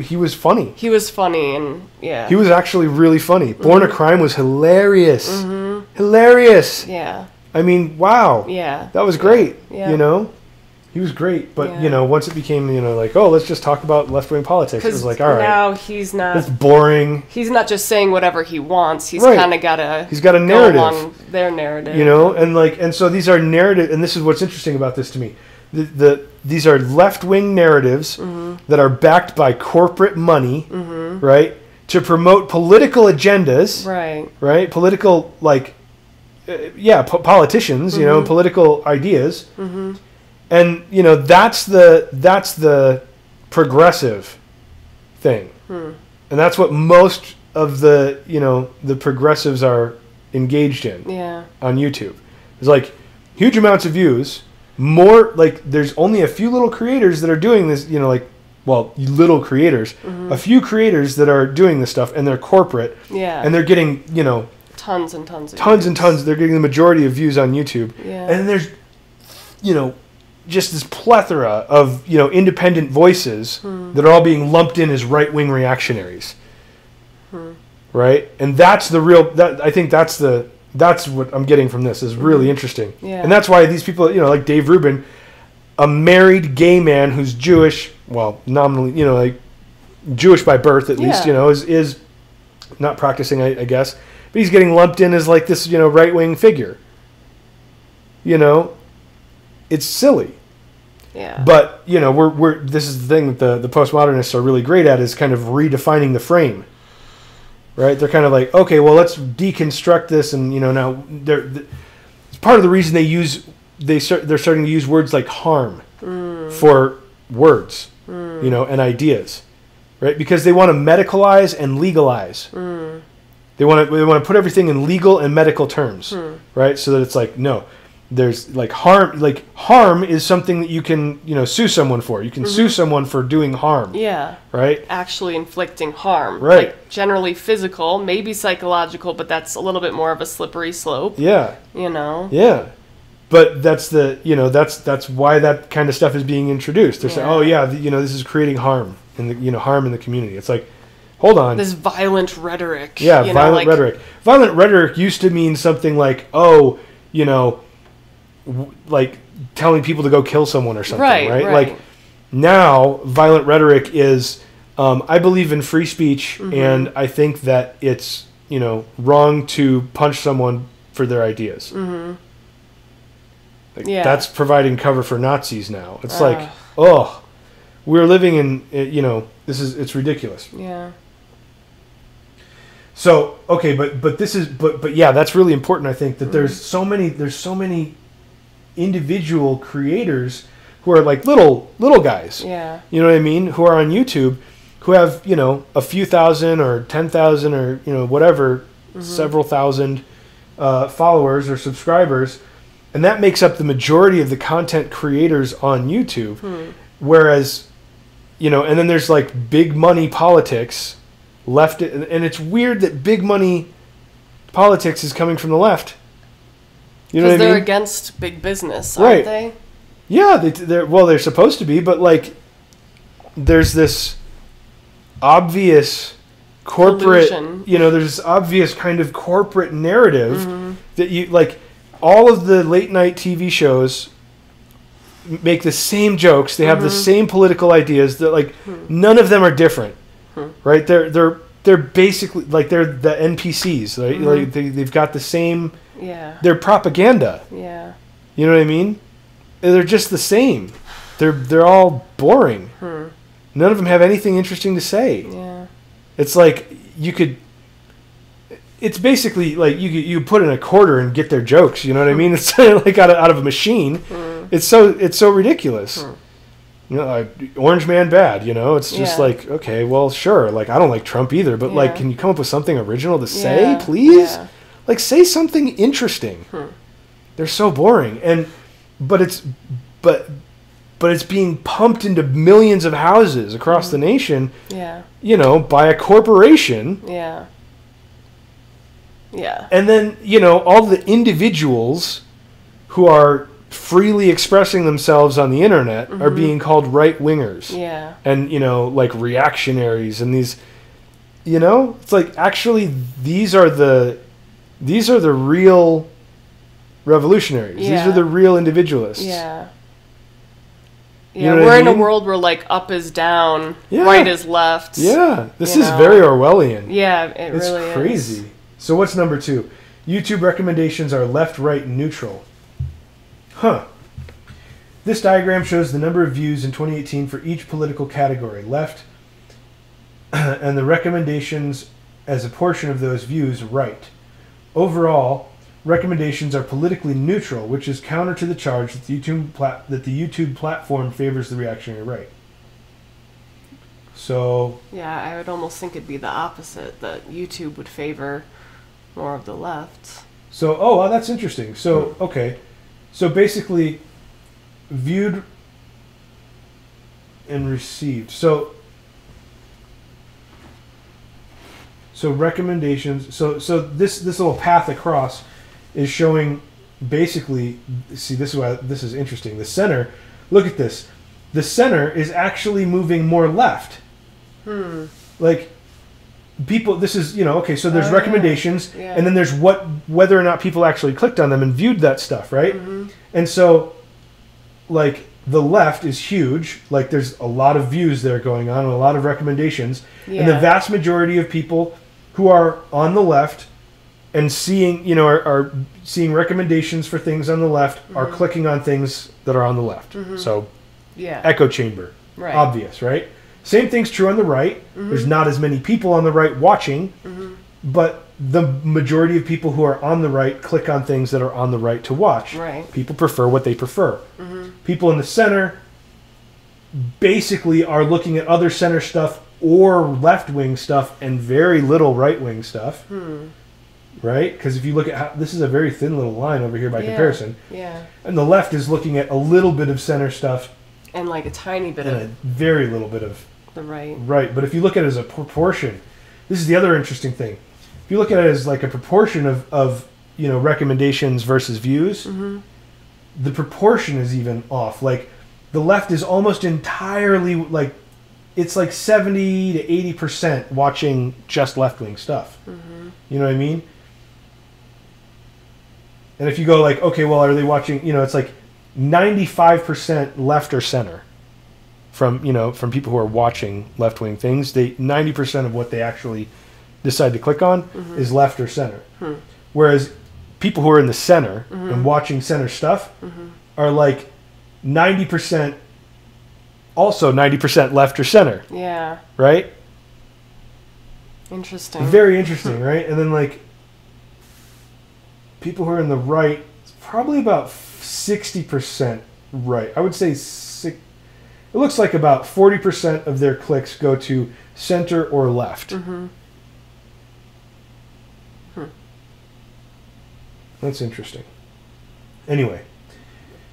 He was funny. He was funny, and he was actually really funny. Born a Crime was hilarious. Hilarious. Yeah. I mean, wow. Yeah. That was great. Yeah. He was great, but once it became like, oh, let's just talk about left-wing politics, it was like, all right, now he's not. It's boring. He's not just saying whatever he wants. He's kind of got a. He's got a narrative. Go along their narrative. And so these are narrative, and this is what's interesting about this to me. These are left-wing narratives that are backed by corporate money, right, to promote political agendas, right, political politicians, political ideas. And that's the progressive thing, and that's what most of the progressives are engaged in. On YouTube, it's like huge amounts of views. More there's only a few little creators that are doing this. Little creators, a few creators that are doing this stuff, and they're corporate. And they're getting tons and tons. They're getting the majority of views on YouTube. And there's just this plethora of independent voices that are all being lumped in as right-wing reactionaries, right? And that's the real. I think that's what I'm getting from this is really interesting, and that's why these people, like Dave Rubin, a married gay man who's Jewish, well, nominally, Jewish by birth at least, is not practicing, I guess, but he's getting lumped in as like this, right-wing figure. It's silly. Yeah. But, we're this is the thing that the postmodernists are really great at, is kind of redefining the frame. Right? They're kind of like, okay, well, let's deconstruct this, and now it's part of the reason they're starting to use words like harm for words, and ideas. Right? Because they want to medicalize and legalize. They want to put everything in legal and medical terms, right? So that it's like, no, there's harm. Harm is something that you can sue someone for. You can sue someone for doing harm. Yeah. Right. Actually inflicting harm. Right. Generally physical, maybe psychological, but that's a little bit more of a slippery slope. Yeah. Yeah. But that's that's why that kind of stuff is being introduced. They're saying, oh yeah, this is creating harm in harm in the community. It's like, hold on. This violent rhetoric. Yeah, violent rhetoric. Violent rhetoric used to mean something like, like telling people to go kill someone or something, right? Like now, violent rhetoric is, I believe in free speech, and I think that it's wrong to punch someone for their ideas. That's providing cover for Nazis now. It's like, we're living in it's ridiculous. Yeah. So okay, but this is but yeah, that's really important. I think that there's so many individual creators who are like little guys. Yeah. You know what I mean? Who are on YouTube, who have a few thousand or 10,000 or whatever, several thousand followers or subscribers, and that makes up the majority of the content creators on YouTube. Whereas, and then there's like big money politics. Left, and it's weird that big money politics is coming from the left. You know what I mean? Because they're against big business, aren't they? Yeah, they're supposed to be, but like, there's this obvious corporate, illusion. There's this obvious kind of corporate narrative that you like. All of the late night TV shows make the same jokes. They have the same political ideas. That like none of them are different. Right, they're basically like they're the NPCs, right? Like they've got the same. Yeah. They're propaganda. Yeah. You know what I mean? They're just the same. They're all boring. None of them have anything interesting to say. Yeah. It's like you could. It's basically like you put in a quarter and get their jokes. You know what I mean? It's like out of a machine. It's so ridiculous. Orange Man bad, it's just like, okay, well, sure, like I don't like Trump either, but like, can you come up with something original to say, please? Like, say something interesting. They're so boring, but it's being pumped into millions of houses across the nation, by a corporation, Yeah. And then, you know, all the individuals who are freely expressing themselves on the internet are being called right-wingers. Yeah. And, you know, like reactionaries and these, you know, it's like actually these are the real revolutionaries. Yeah. These are the real individualists. Yeah. You Yeah, know we're in a mean? world where like up is down, Yeah. right is left. Yeah, this is know? very Orwellian. Yeah, it It's really is. crazy. So what's number 2? YouTube recommendations are left, right, neutral. Huh. This diagram shows the number of views in 2018 for each political category, left, and the recommendations as a portion of those views, right. Overall, recommendations are politically neutral, which is counter to the charge that the YouTube platform favors the reactionary right. So Yeah, I would almost think it'd be the opposite, that YouTube would favor more of the left. So, oh, well, that's interesting. So, okay. So basically, viewed and received. So recommendations. So this little path across is showing basically. See, this is why this is interesting. The center. Look at this. The center is actually moving more left. Like people. This is, you know, okay. So there's recommendations, Yeah. and then there's whether or not people actually clicked on them and viewed that stuff, right? And so, like, the left is huge. Like, there's a lot of views there going on and a lot of recommendations. Yeah. And the vast majority of people who are on the left and seeing, you know, are seeing recommendations for things on the left are clicking on things that are on the left. So, Yeah. echo chamber. Right. Obvious, right? Same thing's true on the right. There's not as many people on the right watching, but the majority of people who are on the right click on things that are on the right to watch. Right. People prefer what they prefer. People in the center basically are looking at other center stuff or left-wing stuff and very little right-wing stuff. Right? Because if you look at how this is a very thin little line over here by comparison. Yeah. And the left is looking at a little bit of center stuff And like a tiny bit and of a very little bit of the right. right. But if you look at it as a proportion, this is the other interesting thing. If you look at it as like a proportion of you know, recommendations versus views, the proportion is even off. Like the left is almost entirely like it's like 70 to 80% watching just left-wing stuff. You know what I mean? And if you go like, okay, well, are they watching, you know, it's like 95% left or center from, you know, from people who are watching left-wing things. 90% of what they actually decide to click on is left or center. Whereas people who are in the center and watching center stuff are like 90%, also 90% left or center. Yeah. Right? Interesting. Very interesting, right? And then like people who are in the right, it's probably about 60% right. I would say it looks like about 40% of their clicks go to center or left. That's interesting. Anyway,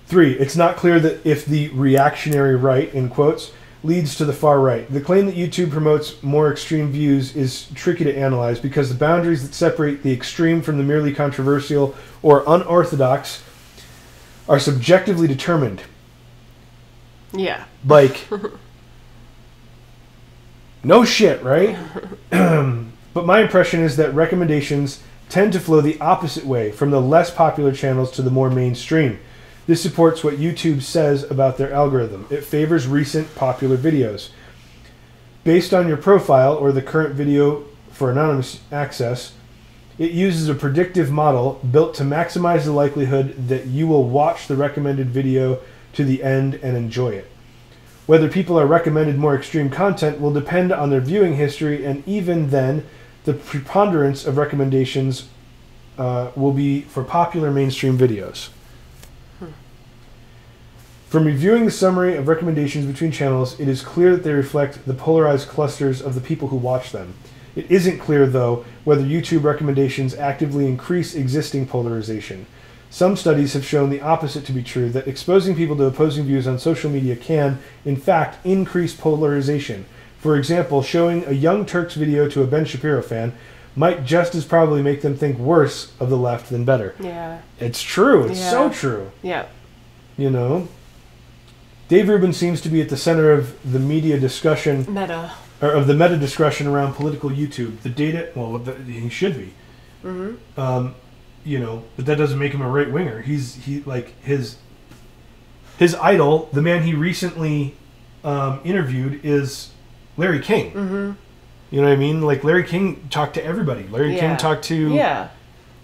3, it's not clear that if the reactionary right, in quotes, leads to the far right. The claim that YouTube promotes more extreme views is tricky to analyze because the boundaries that separate the extreme from the merely controversial or unorthodox are subjectively determined. Yeah. Like, no shit, right? But my impression is that recommendations tend to flow the opposite way, from the less popular channels to the more mainstream. This supports what YouTube says about their algorithm. It favors recent popular videos. Based on your profile or the current video for anonymous access, it uses a predictive model built to maximize the likelihood that you will watch the recommended video to the end and enjoy it. Whether people are recommended more extreme content will depend on their viewing history, and even then, the preponderance of recommendations will be for popular mainstream videos. From reviewing the summary of recommendations between channels, it is clear that they reflect the polarized clusters of the people who watch them. It isn't clear, though, whether YouTube recommendations actively increase existing polarization. Some studies have shown the opposite to be true, that exposing people to opposing views on social media can, in fact, increase polarization. For example, showing a Young Turks video to a Ben Shapiro fan might just as probably make them think worse of the left than better. Yeah. It's true. It's so true. Yeah. You know? Dave Rubin seems to be at the center of the media discussion. Or of the meta discussion around political YouTube. The data, well, he should be. Mm-hmm. You know, but that doesn't make him a right winger. His idol, the man he recently interviewed, is Larry King. Mm-hmm. You know what I mean? Like, Larry King talked to everybody. Larry King talked to... Yeah.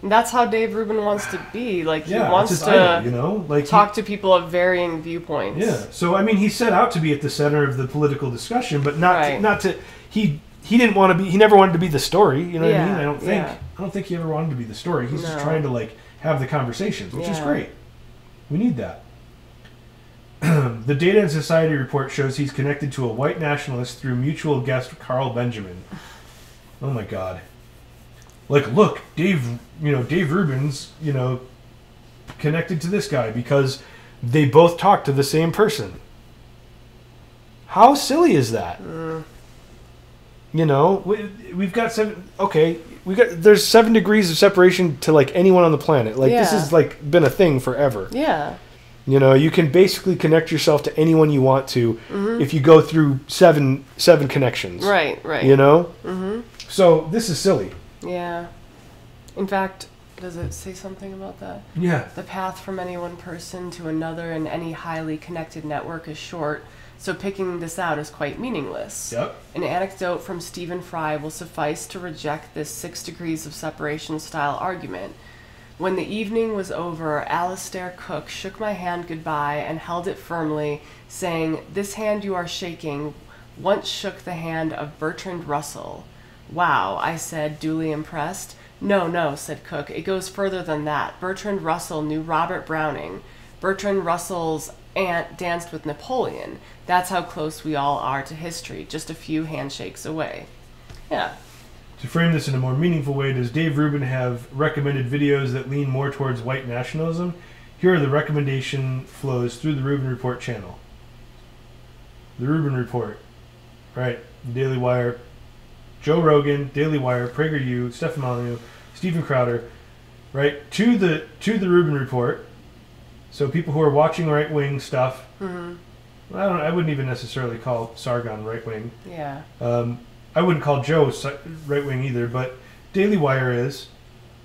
And that's how Dave Rubin wants to be. Like, he wants to idol, you know? Like, talk to people of varying viewpoints. Yeah. So, I mean, he set out to be at the center of the political discussion, but not to... He didn't want to be... He never wanted to be the story. You know what I mean? I don't think he ever wanted to be the story. He's just trying to, like, have the conversations, which is great. We need that. The Data and Society report shows he's connected to a white nationalist through mutual guest Carl Benjamin. Oh my God! Like, look, Dave Rubin's, connected to this guy because they both talk to the same person. How silly is that? You know, we've got there's 7 degrees of separation to, like, anyone on the planet. Like, this has, like, been a thing forever. Yeah. You know, you can basically connect yourself to anyone you want to if you go through seven connections. Right. You know? Mm-hmm. So, this is silly. Yeah. In fact, does it say something about that? Yeah. The path from any one person to another in any highly connected network is short, so picking this out is quite meaningless. Yep. An anecdote from Stephen Fry will suffice to reject this 6 degrees of separation style argument. When the evening was over, Alistair Cook shook my hand goodbye and held it firmly, saying, "This hand you are shaking once shook the hand of Bertrand Russell." "Wow," I said, duly impressed. No, said Cook. "It goes further than that. Bertrand Russell knew Robert Browning. Bertrand Russell's aunt danced with Napoleon. That's how close we all are to history, just a few handshakes away." Yeah. To frame this in a more meaningful way, does Dave Rubin have recommended videos that lean more towards white nationalism? Here are the recommendation flows through the Rubin Report channel. The Rubin Report. Right. Daily Wire. Joe Rogan, Daily Wire, PragerU, Stefan Molyneux, Steven Crowder. Right. To the Rubin Report. So people who are watching right-wing stuff. Mm-hmm. I wouldn't even necessarily call Sargon right-wing. Yeah. I wouldn't call Joe right-wing either, but Daily Wire is,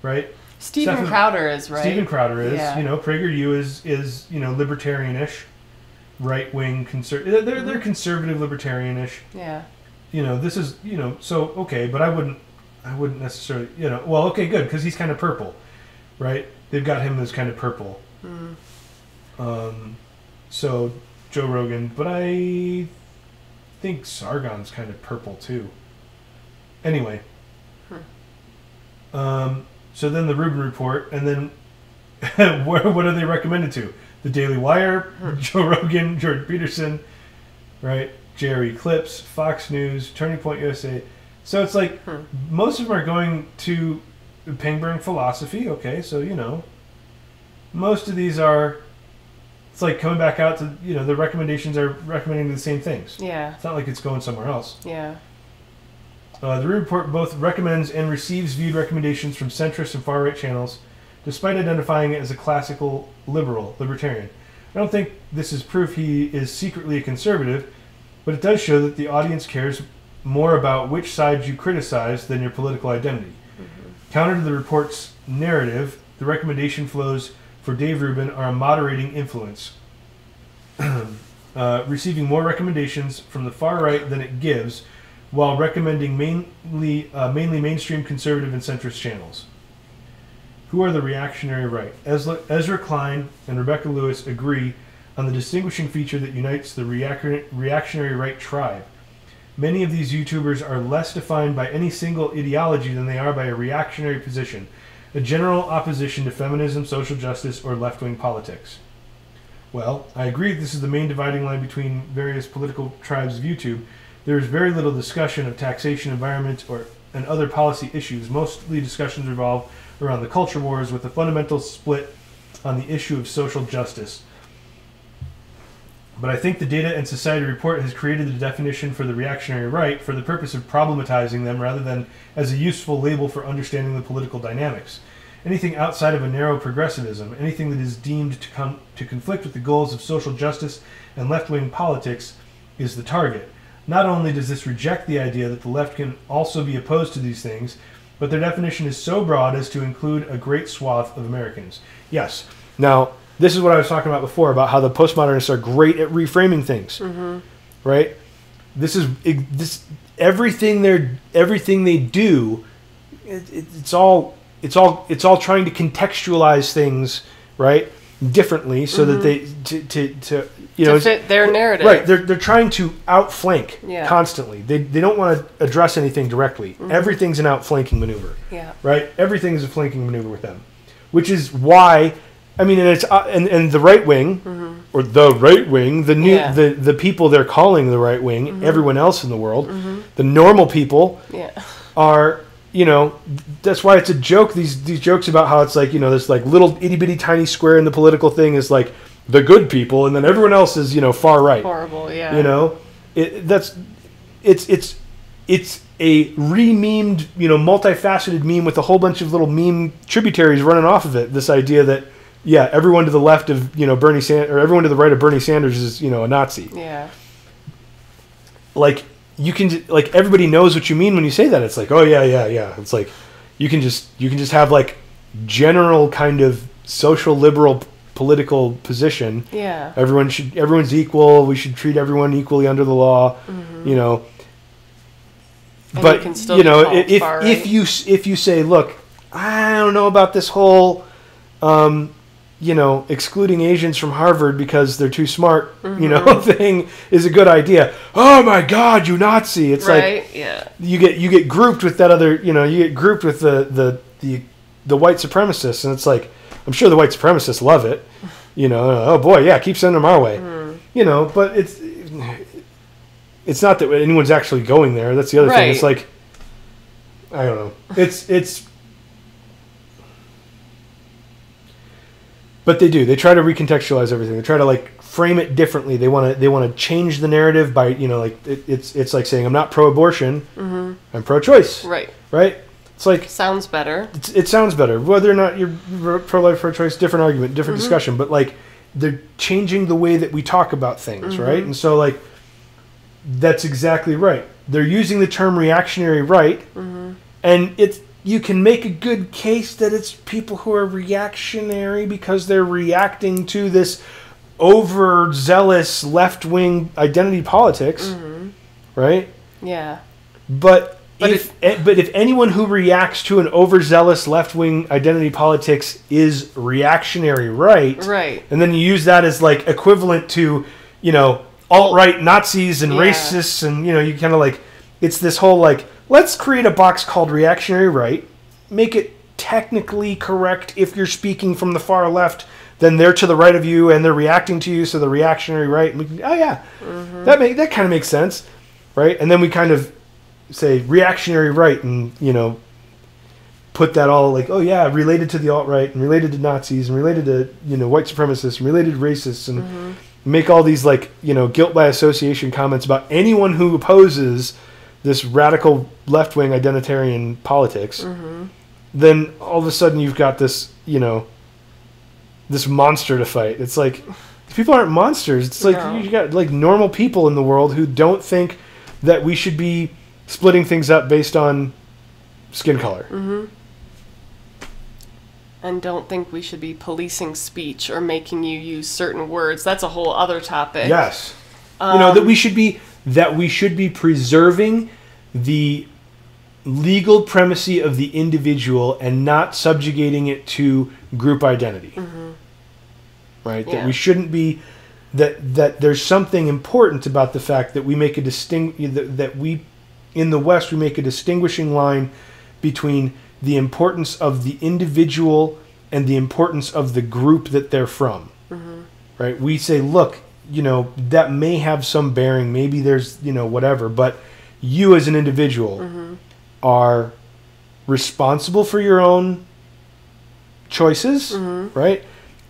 right? Steven Crowder is, right? Steven Crowder is. Yeah. You know, PragerU is libertarian-ish, right-wing conservative. They're conservative libertarian-ish. Yeah. You know, this is, so, okay, but I wouldn't necessarily, well, okay, good, because he's kind of purple, right? They've got him as kind of purple. Mm. So, Joe Rogan, but I think Sargon's kind of purple too. Anyway. So then the Rubin Report, and then what are they recommended to? The Daily Wire, Joe Rogan, Jordan Peterson, right? Jerry Clips, Fox News, Turning Point USA. So it's like most of them are going to Pangburn philosophy. Okay, so most of these are. It's like coming back out to, the recommendations are recommending the same things. Yeah. It's not like it's going somewhere else. Yeah. The report both recommends and receives viewed recommendations from centrist and far-right channels, despite identifying it as a classical libertarian. I don't think this is proof he is secretly a conservative, but it does show that the audience cares more about which sides you criticize than your political identity. Mm-hmm. Counter to the report's narrative, the recommendation flows for Dave Rubin are a moderating influence, receiving more recommendations from the far right than it gives, while recommending mainly mainstream conservative and centrist channels. Who are the reactionary right? Ezra Klein and Rebecca Lewis agree on the distinguishing feature that unites the reactionary right tribe. Many of these YouTubers are less defined by any single ideology than they are by a reactionary position, a general opposition to feminism, social justice, or left-wing politics. Well, I agree that this is the main dividing line between various political tribes of YouTube. There is very little discussion of taxation, environment, and other policy issues. Mostly discussions revolve around the culture wars, with a fundamental split on the issue of social justice. But I think the Data and Society report has created the definition for the reactionary right for the purpose of problematizing them rather than as a useful label for understanding the political dynamics. Anything outside of a narrow progressivism, anything that is deemed to conflict with the goals of social justice and left-wing politics, is the target. Not only does this reject the idea that the left can also be opposed to these things, but their definition is so broad as to include a great swath of Americans. Yes. Now, this is what I was talking about before, about how the postmodernists are great at reframing things, right? This everything they do. It's all trying to contextualize things, right, differently, so that they to fit their narrative. Right. They're trying to outflank constantly. They don't want to address anything directly. Everything's an outflanking maneuver. Yeah. Right. Everything is a flanking maneuver with them, which is why. I mean, and it's and the right wing, or the right wing, the people they're calling the right wing, everyone else in the world, the normal people, are, that's why it's a joke. These jokes about how it's like, this like little itty bitty tiny square in the political thing is like the good people, and then everyone else is far right. Horrible, yeah. It's a re-memed, multifaceted meme with a whole bunch of little meme tributaries running off of it. This idea that everyone to the left of Bernie Sanders, or everyone to the right of Bernie Sanders is a Nazi. Yeah. Like you can everybody knows what you mean when you say that. It's like, oh yeah. It's like you can just have like general kind of social liberal political position. Yeah. Everyone's equal. We should treat everyone equally under the law. But if you say, look, I don't know about this whole excluding Asians from Harvard because they're too smart, thing is a good idea. Oh my God, you Nazi! It's you get grouped with that other, you get grouped with the white supremacists, and it's like, I'm sure the white supremacists love it, oh boy, yeah, keep sending them our way, but it's not that anyone's actually going there. That's the other thing. It's like, I don't know. It's. But they do. They try to recontextualize everything. They try to frame it differently. They want to change the narrative by it's like saying, I'm not pro-abortion. I'm pro-choice. Right. Right. It's like, sounds better. It sounds better. Whether or not you're pro-life, pro-choice, different argument, different discussion. But they're changing the way that we talk about things, right? And so that's exactly right. They're using the term reactionary right, and you can make a good case that it's people who are reactionary because they're reacting to this overzealous left-wing identity politics, right? Yeah. But if anyone who reacts to an overzealous left-wing identity politics is reactionary right, and then you use that as equivalent to alt-right Nazis and racists, and you kind of it's this whole let's create a box called reactionary right, make it technically correct if you're speaking from the far left, then they're to the right of you and they're reacting to you, so the reactionary right. That kind of makes sense, right? And then we kind of say reactionary right, and put that all related to the alt-right and related to Nazis and related to white supremacists and related to racists, and make all these guilt by association comments about anyone who opposes this radical left-wing identitarian politics, then all of a sudden you've got this, this monster to fight. It's like, people aren't monsters. It's you got normal people in the world who don't think that we should be splitting things up based on skin color. And don't think we should be policing speech or making you use certain words. That's a whole other topic. Yes. That we should be preserving the legal primacy of the individual and not subjugating it to group identity. Right? Yeah. That we shouldn't be that there's something important about the fact that we make that we in the West we make a distinguishing line between the importance of the individual and the importance of the group that they're from. Right? We say, look, that may have some bearing, maybe there's, whatever, but you as an individual are responsible for your own choices, right?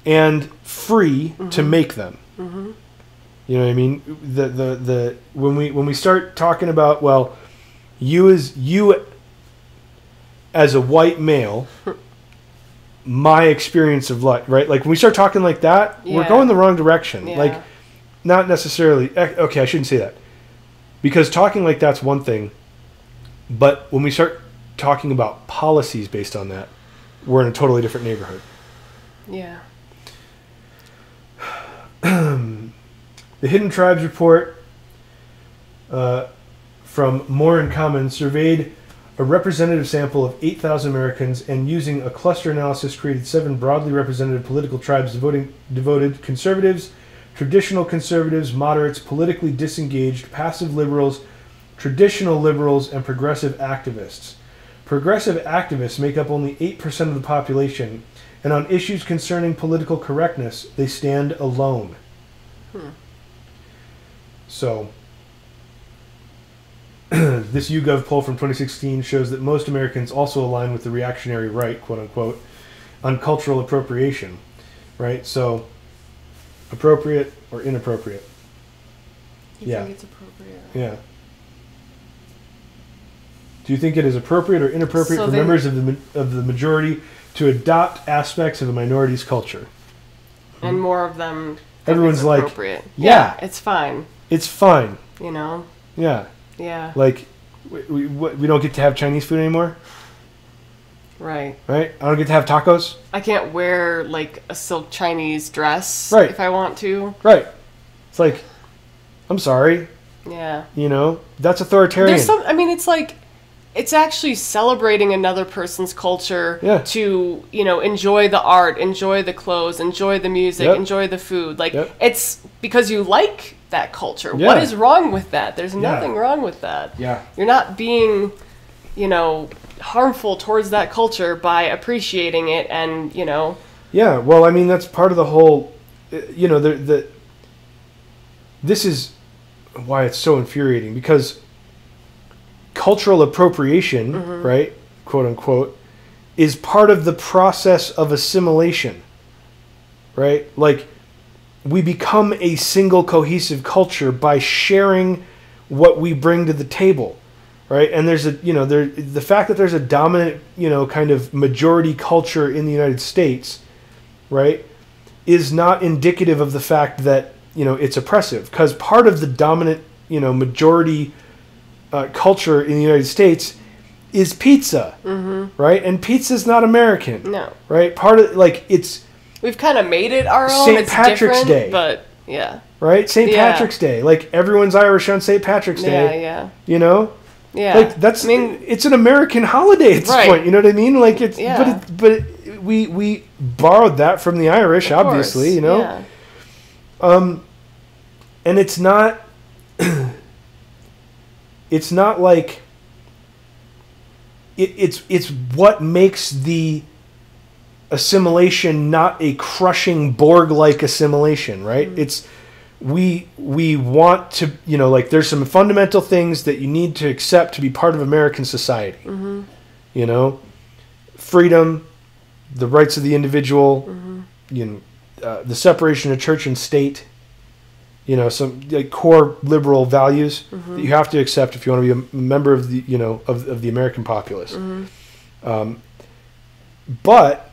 And free to make them. You know what I mean? When we start talking about, well, you as a white male, my experience of life, right? Like when we start talking like that, we're going the wrong direction. Yeah. Like, not necessarily. Okay, I shouldn't say that, because talking like that's one thing, but when we start talking about policies based on that, we're in a totally different neighborhood. Yeah. The Hidden Tribes report from More in Common surveyed a representative sample of 8,000 Americans, and using a cluster analysis created 7 broadly representative political tribes devoted conservatives, traditional conservatives, moderates, politically disengaged, passive liberals, traditional liberals, and progressive activists. Progressive activists make up only 8% of the population, and on issues concerning political correctness, they stand alone. So, this YouGov poll from 2016 shows that most Americans also align with the reactionary right, quote unquote, on cultural appropriation, right? So, appropriate or inappropriate? You think it's appropriate? Yeah. Do you think it is appropriate or inappropriate for members of the majority to adopt aspects of a minority's culture? And more of them. Everyone's like, yeah, it's fine. It's fine. You know? Yeah. Yeah. Like, we don't get to have Chinese food anymore? Right. Right? I don't get to have tacos? I can't wear, like, a silk Chinese dress if I want to. Right. It's like, I'm sorry. Yeah. You know? That's authoritarian. It's like, it's actually celebrating another person's culture to, enjoy the art, enjoy the clothes, enjoy the music, enjoy the food. Like, it's because you like that culture. Yeah. What is wrong with that? There's nothing wrong with that. Yeah. You're not being, harmful towards that culture by appreciating it and, Yeah, well, I mean, that's part of the whole, this is why it's so infuriating, because cultural appropriation, right, quote unquote, is part of the process of assimilation, right? Like, we become a single cohesive culture by sharing what we bring to the table, right? And there's the fact that there's a dominant, kind of majority culture in the United States, right, is not indicative of the fact that, it's oppressive, because part of the dominant, majority culture in the United States is pizza, right? And pizza's not American. No. Right? Part of, like, it's... We've kind of made it our own. St. Patrick's Day. But, yeah. Right? St. Patrick's Day. Like, everyone's Irish on St. Patrick's Day. Yeah. Yeah. Like, that's... it's an American holiday at this point. You know what I mean? Like, it's... Yeah. But we borrowed that from the Irish, obviously, Yeah. And it's not... It's not like... It's what makes the assimilation not a crushing Borg-like assimilation, right? It's we want to, there's some fundamental things that you need to accept to be part of American society. Freedom, the rights of the individual, the separation of church and state, some like core liberal values that you have to accept if you want to be a member of the, of the American populace. But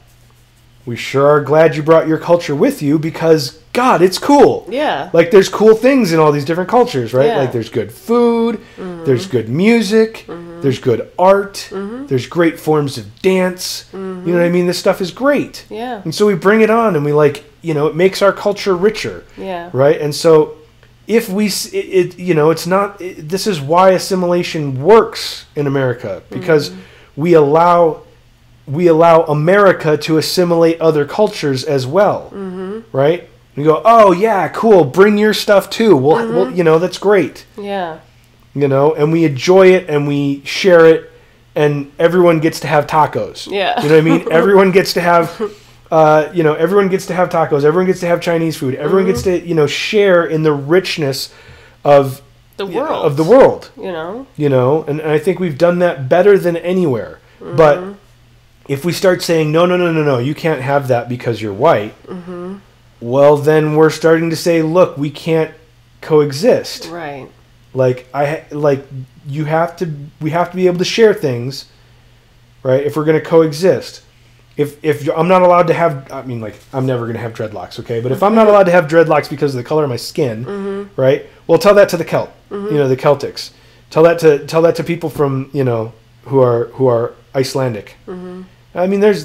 we sure are glad you brought your culture with you, because God, it's cool. Yeah. Like, there's cool things in all these different cultures, right? Yeah. Like, there's good food, there's good music, there's good art, there's great forms of dance. You know what I mean? This stuff is great. Yeah. And so we bring it on, and we it makes our culture richer. Yeah. Right? And so if it's not, this is why assimilation works in America, because we allow America to assimilate other cultures as well, right? We go, oh yeah, cool, bring your stuff too. We'll that's great. Yeah. And we enjoy it and we share it, and everyone gets to have tacos. Yeah. You know what I mean? Everyone gets to have, everyone gets to have tacos. Everyone gets to have Chinese food. Everyone gets to, share in the richness of the world. Of the world. And I think we've done that better than anywhere. But if we start saying, no, you can't have that because you're white, well, then we're starting to say, look, we can't coexist. Right. Like we have to be able to share things, right? If we're going to coexist. If I'm not allowed to have, I mean, like, I'm never going to have dreadlocks, okay? But if I'm not allowed to have dreadlocks because of the color of my skin, right? Well, tell that to the Celt, you know, the Celtics. Tell that to people from, you know, who are Icelandic. I mean, there are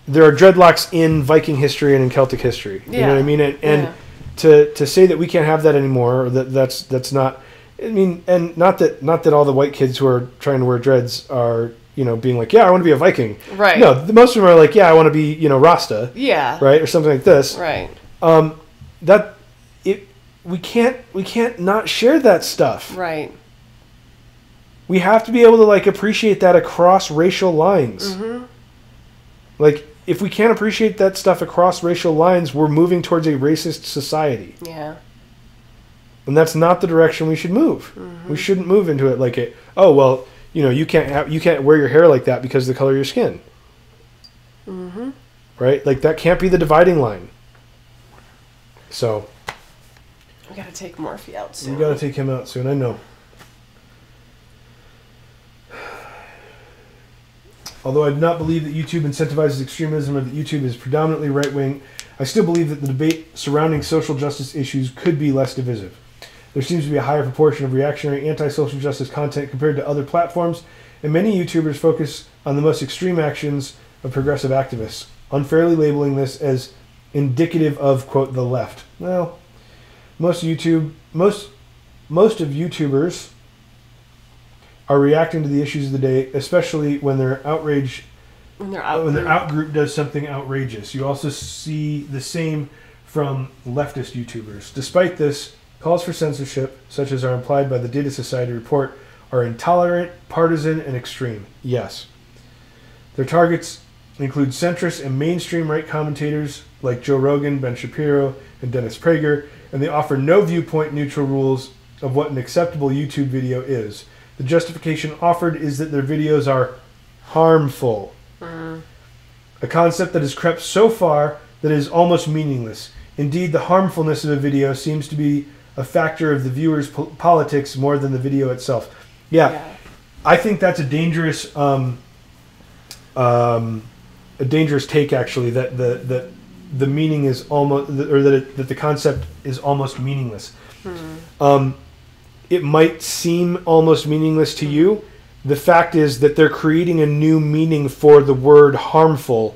dreadlocks in Viking history and in Celtic history. You know what I mean? And to say that we can't have that anymore, or that's not. I mean, and not that all the white kids who are trying to wear dreads are, you know, being like, yeah, I want to be a Viking. Right. No, most of them are like, yeah, I want to be, you know, Rasta. Yeah. Right, or something like this. Right. We can't not share that stuff. Right. We have to be able to, like, appreciate that across racial lines. Like, if we can't appreciate that stuff across racial lines, we're moving towards a racist society. Yeah. And that's not the direction we should move. We shouldn't move into it like oh, well, you know, you can't wear your hair like that because of the color of your skin. Right? Like, that can't be the dividing line. So we gotta take Murphy out soon. We gotta take him out soon, I know. Although I do not believe that YouTube incentivizes extremism or that YouTube is predominantly right-wing, I still believe that the debate surrounding social justice issues could be less divisive. There seems to be a higher proportion of reactionary anti-social justice content compared to other platforms, and many YouTubers focus on the most extreme actions of progressive activists, unfairly labeling this as indicative of, quote, the left. Well, most of YouTubers are reacting to the issues of the day, especially when their outrage, when their outgroup does something outrageous. You also see the same from leftist YouTubers. Despite this, calls for censorship, such as are implied by the Data Society report, are intolerant, partisan, and extreme. Yes. Their targets include centrist and mainstream right commentators like Joe Rogan, Ben Shapiro, and Dennis Prager, and they offer no viewpoint-neutral rules of what an acceptable YouTube video is. The justification offered is that their videos are harmful. A concept that has crept so far that it is almost meaningless. Indeed, the harmfulness of a video seems to be a factor of the viewer's politics more than the video itself. Yeah. I think that's a dangerous take, actually, that the meaning is almost, or that the concept is almost meaningless. It might seem almost meaningless to you. The fact is that they're creating a new meaning for the word harmful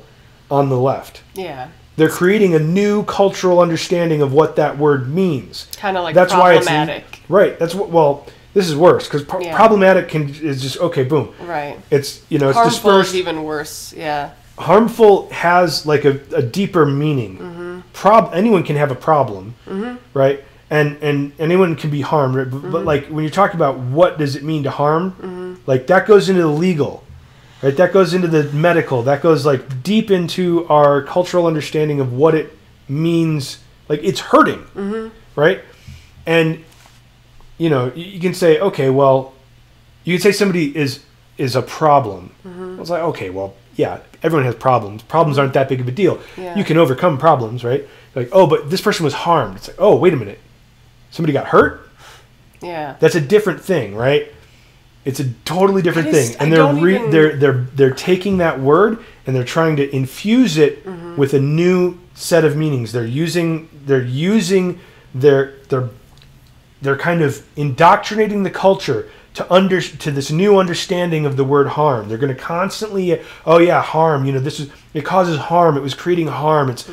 on the left. Yeah. They're creating a new cultural understanding of what that word means. Kind of like that's problematic. Why it's, right. That's what. Well, this is worse because problematic is just okay. Boom. Right. It's, you know, it's harmful dispersed. Is even worse. Yeah. Harmful has like a deeper meaning. Anyone can have a problem, right? And anyone can be harmed, right? But like when you're talking about what does it mean to harm, like that goes into the legal. Right, that goes into the medical. That goes like deep into our cultural understanding of what it means. Like it's hurting, right? And you know, you can say, okay, well, you can say somebody is a problem. It's like, okay, well, yeah, everyone has problems. Problems aren't that big of a deal. Yeah. You can overcome problems, right? Like, oh, but this person was harmed. It's like, oh, wait a minute, somebody got hurt. Yeah, that's a different thing, right? It's a totally different thing, and they're taking that word and they're trying to infuse it with a new set of meanings. They're kind of indoctrinating the culture to this new understanding of the word harm. They're going to constantly, oh yeah, harm. You know, it causes harm. It was creating harm. It's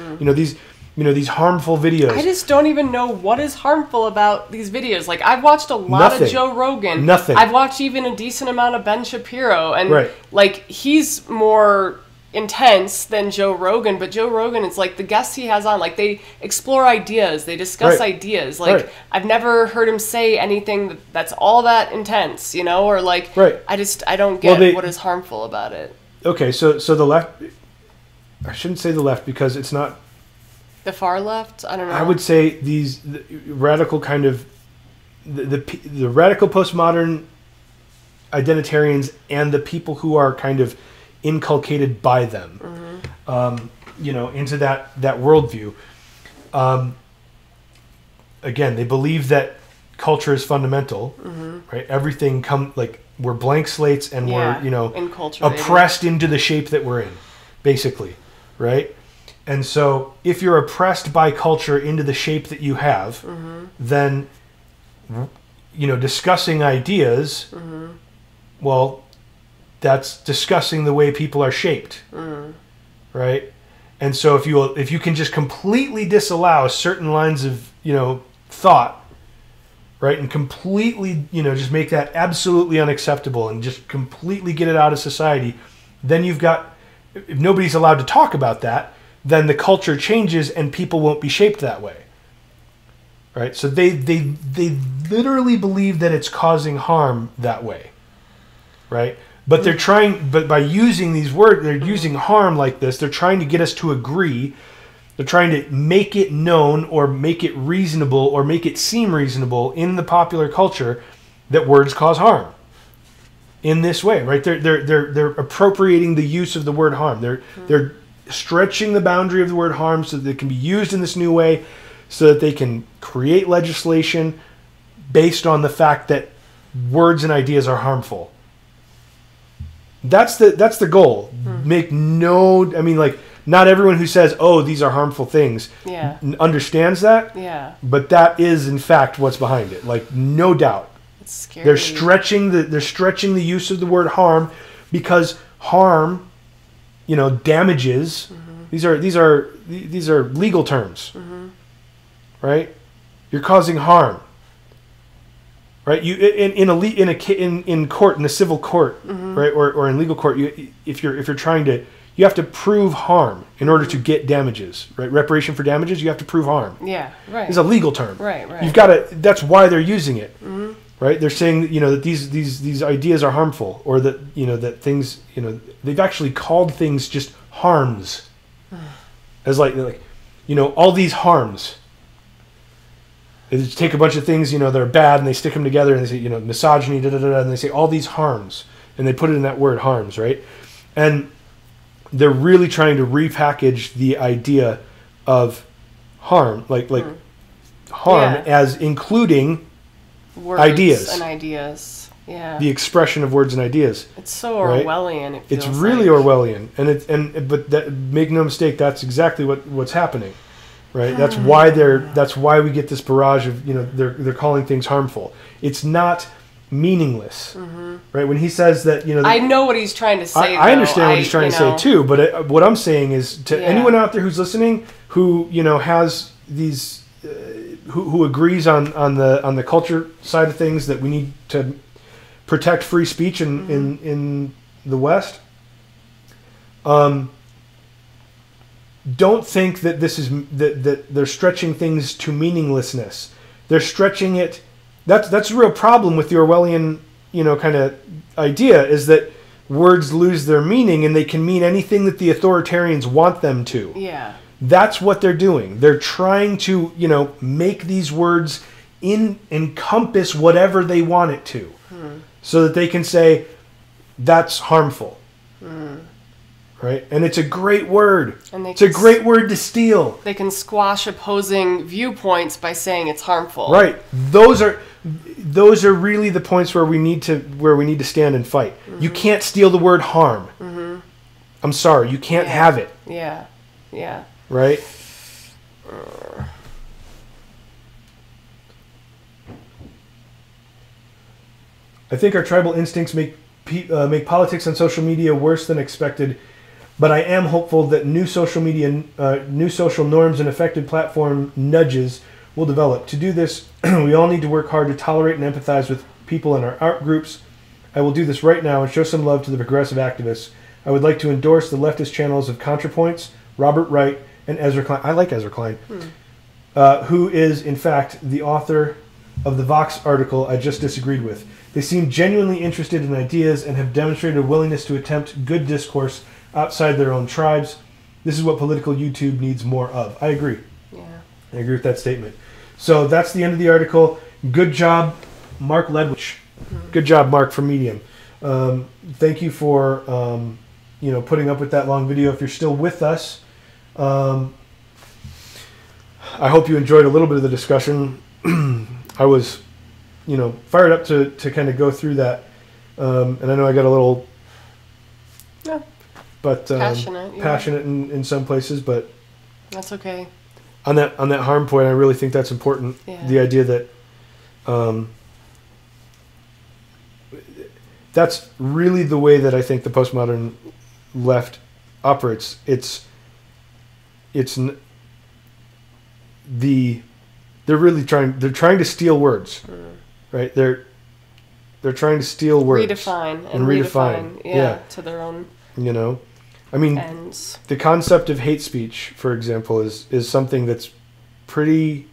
these harmful videos. I just don't even know what is harmful about these videos. Like, I've watched a lot of Joe Rogan. Nothing. I've watched even a decent amount of Ben Shapiro. And, like, he's more intense than Joe Rogan. But Joe Rogan, it's like the guests he has on, like, they explore ideas. They discuss ideas. Like, I've never heard him say anything that's all that intense, you know? Or, like, I don't get what is harmful about it. Okay, so the left... I shouldn't say the left because it's not... The far left? I don't know. I would say the radical kind of the radical postmodern identitarians and the people who are kind of inculcated by them, into that worldview. again, they believe that culture is fundamental, right? Everything we're blank slates and we're, oppressed into the shape that we're in, basically, right? And so if you're oppressed by culture into the shape that you have, then, discussing ideas, well, that's discussing the way people are shaped, right? And so if you can just completely disallow certain lines of, thought, right, and completely, just make that absolutely unacceptable and just completely get it out of society, then if nobody's allowed to talk about that, then the culture changes and people won't be shaped that way, right? So they literally believe that it's causing harm that way, right? But but by using these words, they're using harm like this, they're trying to get us to agree. They're trying to make it known or make it reasonable or make it seem reasonable in the popular culture that words cause harm in this way, right? They're appropriating the use of the word harm. They're stretching the boundary of the word harm so that it can be used in this new way, so that they can create legislation based on the fact that words and ideas are harmful. That's the goal. Not everyone who says, "Oh, these are harmful things," understands that. Yeah. But that is, in fact, what's behind it. Like, no doubt. It's scary. They're stretching the use of the word harm, because harm, damages. These are legal terms, right? You're causing harm, right? You in court, in a civil court, right, or in legal court. If you're trying to. You have to prove harm in order to get damages, right? Reparation for damages, you have to prove harm. Yeah, right. It's a legal term. Right. You've got to. That's why they're using it, right? They're saying, that these ideas are harmful, or that that things, they've actually called things just harms, as like all these harms. They just take a bunch of things, that are bad, and they stick them together, and they say, misogyny, and they say all these harms, and they put it in that word harms, right? And they're really trying to repackage the idea of harm, harm as including words ideas and ideas. Yeah. The expression of words and ideas. It's so Orwellian. Right? It's really Orwellian, but make no mistake, that's exactly what's happening, right? That's why we get this barrage of they're calling things harmful. It's not meaningless, right? When he says that, I know what he's trying to say. I understand what he's trying to say too. But what I'm saying is, to anyone out there who's listening, who has these, who agrees on the culture side of things, that we need to protect free speech in the West. Don't think that this is that they're stretching things to meaninglessness. They're stretching it. That's a real problem with the Orwellian, kind of idea, is that words lose their meaning and they can mean anything that the authoritarians want them to. Yeah. That's what they're doing. They're trying to, make these words encompass whatever they want it to, so that they can say that's harmful. Right? And it's a great word. It's a great word to steal. They can squash opposing viewpoints by saying it's harmful. Right. Those are really the points where we need to stand and fight. You can't steal the word harm. I'm sorry, you can't have it. Yeah. Yeah. Right? I think our tribal instincts make politics on social media worse than expected. But I am hopeful that new social norms and effective platform nudges will develop. To do this, we all need to work hard to tolerate and empathize with people in our art groups. I will do this right now and show some love to the progressive activists. I would like to endorse the leftist channels of ContraPoints, Robert Wright, and Ezra Klein. I like Ezra Klein, who is, in fact, the author of the Vox article I just disagreed with. They seem genuinely interested in ideas and have demonstrated a willingness to attempt good discourse outside their own tribes. This is what political YouTube needs more of. I agree. Yeah. I agree with that statement. So that's the end of the article. Good job, Mark Ledwich. Good job, Mark, from Medium. Thank you for putting up with that long video. If you're still with us, I hope you enjoyed a little bit of the discussion. I was, fired up to kind of go through that. And I know I got a little, but passionate in some places, but that's okay. On that harm point, I really think that's important. Yeah. The idea that that's really the way that I think the postmodern left operates. They're trying to steal words, right? They're trying to steal words, redefine, to their own. I mean, ends. The concept of hate speech, for example, is something that's pretty,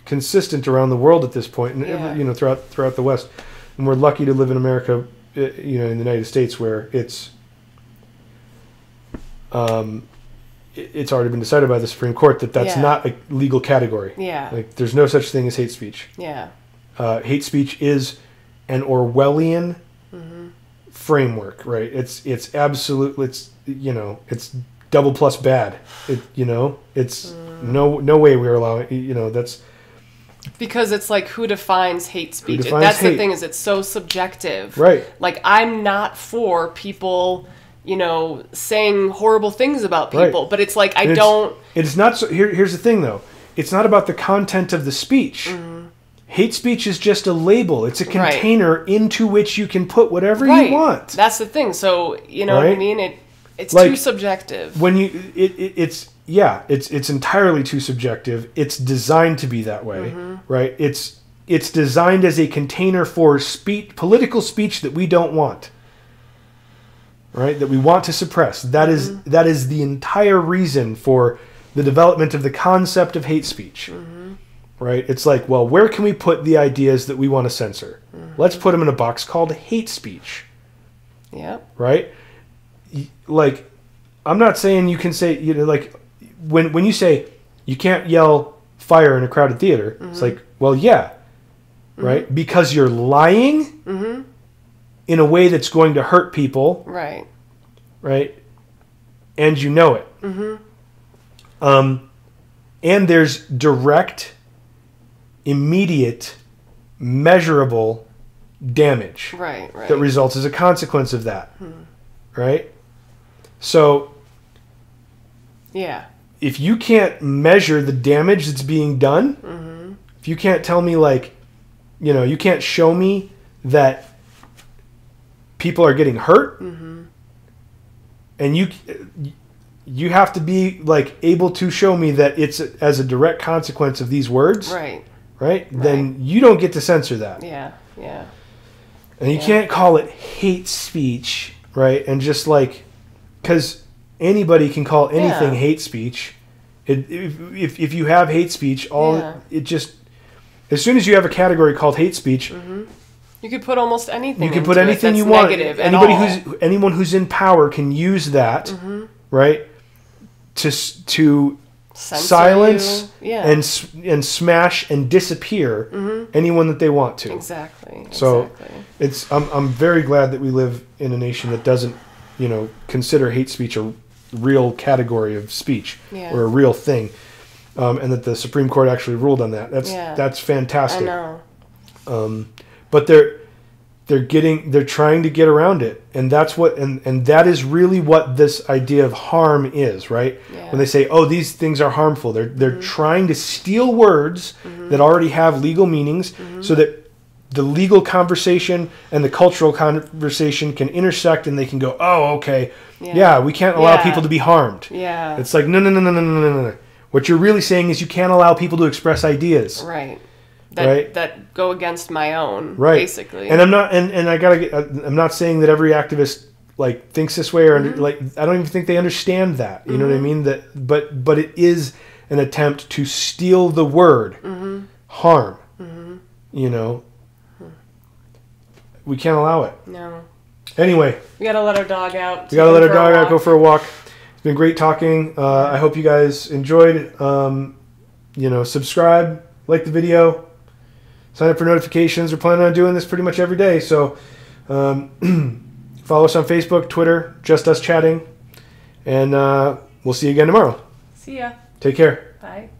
consistent around the world at this point, and throughout the West. And we're lucky to live in America, in the United States, where it's already been decided by the Supreme Court that that's not a legal category. Yeah. Like, there's no such thing as hate speech. Yeah. Hate speech is an Orwellian framework, right? It's absolute. It's double plus bad. It's no way we're allowing. That's because it's like, who defines hate speech? That's the thing, is it's so subjective, right? Like, I'm not for people saying horrible things about people, right. But it's like, I don't. It's not so. Here's the thing, though. It's not about the content of the speech. Hate speech is just a label. It's a container into which you can put whatever you want. That's the thing. So, what I mean? It's like, too subjective. When it's entirely too subjective. It's designed to be that way, right? It's designed as a container for political speech that we don't want. Right? That we want to suppress. That is the entire reason for the development of the concept of hate speech. Right? It's like, well, where can we put the ideas that we want to censor? Let's put them in a box called hate speech. Yeah. Right? Like, I'm not saying you can say, like, when you say you can't yell fire in a crowded theater, it's like, well, yeah. Right? Because you're lying in a way that's going to hurt people. Right. Right? And you know it. And there's direct, immediate, measurable damage that results as a consequence of that. Right? So, if you can't measure the damage that's being done, if you can't tell me, like, you can't show me that people are getting hurt, and you have to be, like, able to show me that it's as a direct consequence of these words, right? Then you don't get to censor that. Yeah. And you can't call it hate speech, right? And just, like, because anybody can call anything hate speech. If you have hate speech, it just, as soon as you have a category called hate speech, you could put almost anything. You can put anything you want. Anyone who's in power can use that, right, to silence and smash and disappear anyone that they want to. Exactly. So I'm very glad that we live in a nation that doesn't consider hate speech a real category of speech or a real thing, and that the Supreme Court actually ruled on that. That's fantastic. I know. But they're trying to get around it, and that's what and that is really what this idea of harm is, right? When they say, oh, these things are harmful, they're trying to steal words that already have legal meanings, so that the legal conversation and the cultural conversation can intersect, and they can go, oh, okay, we can't allow people to be harmed. It's like, no. What you're really saying is you can't allow people to express ideas. That go against my own, basically. And I'm not, and I'm not saying that every activist, like, thinks this way, or like, I don't even think they understand that. You know what I mean? But it is an attempt to steal the word harm. We can't allow it. No. Anyway, we gotta let our dog out. We gotta let our dog out, go for a walk. It's been great talking. I hope you guys enjoyed. Subscribe, like the video. Sign up for notifications. We're planning on doing this pretty much every day. So follow us on Facebook, Twitter, Just Us Chatting. And we'll see you again tomorrow. See ya. Take care. Bye.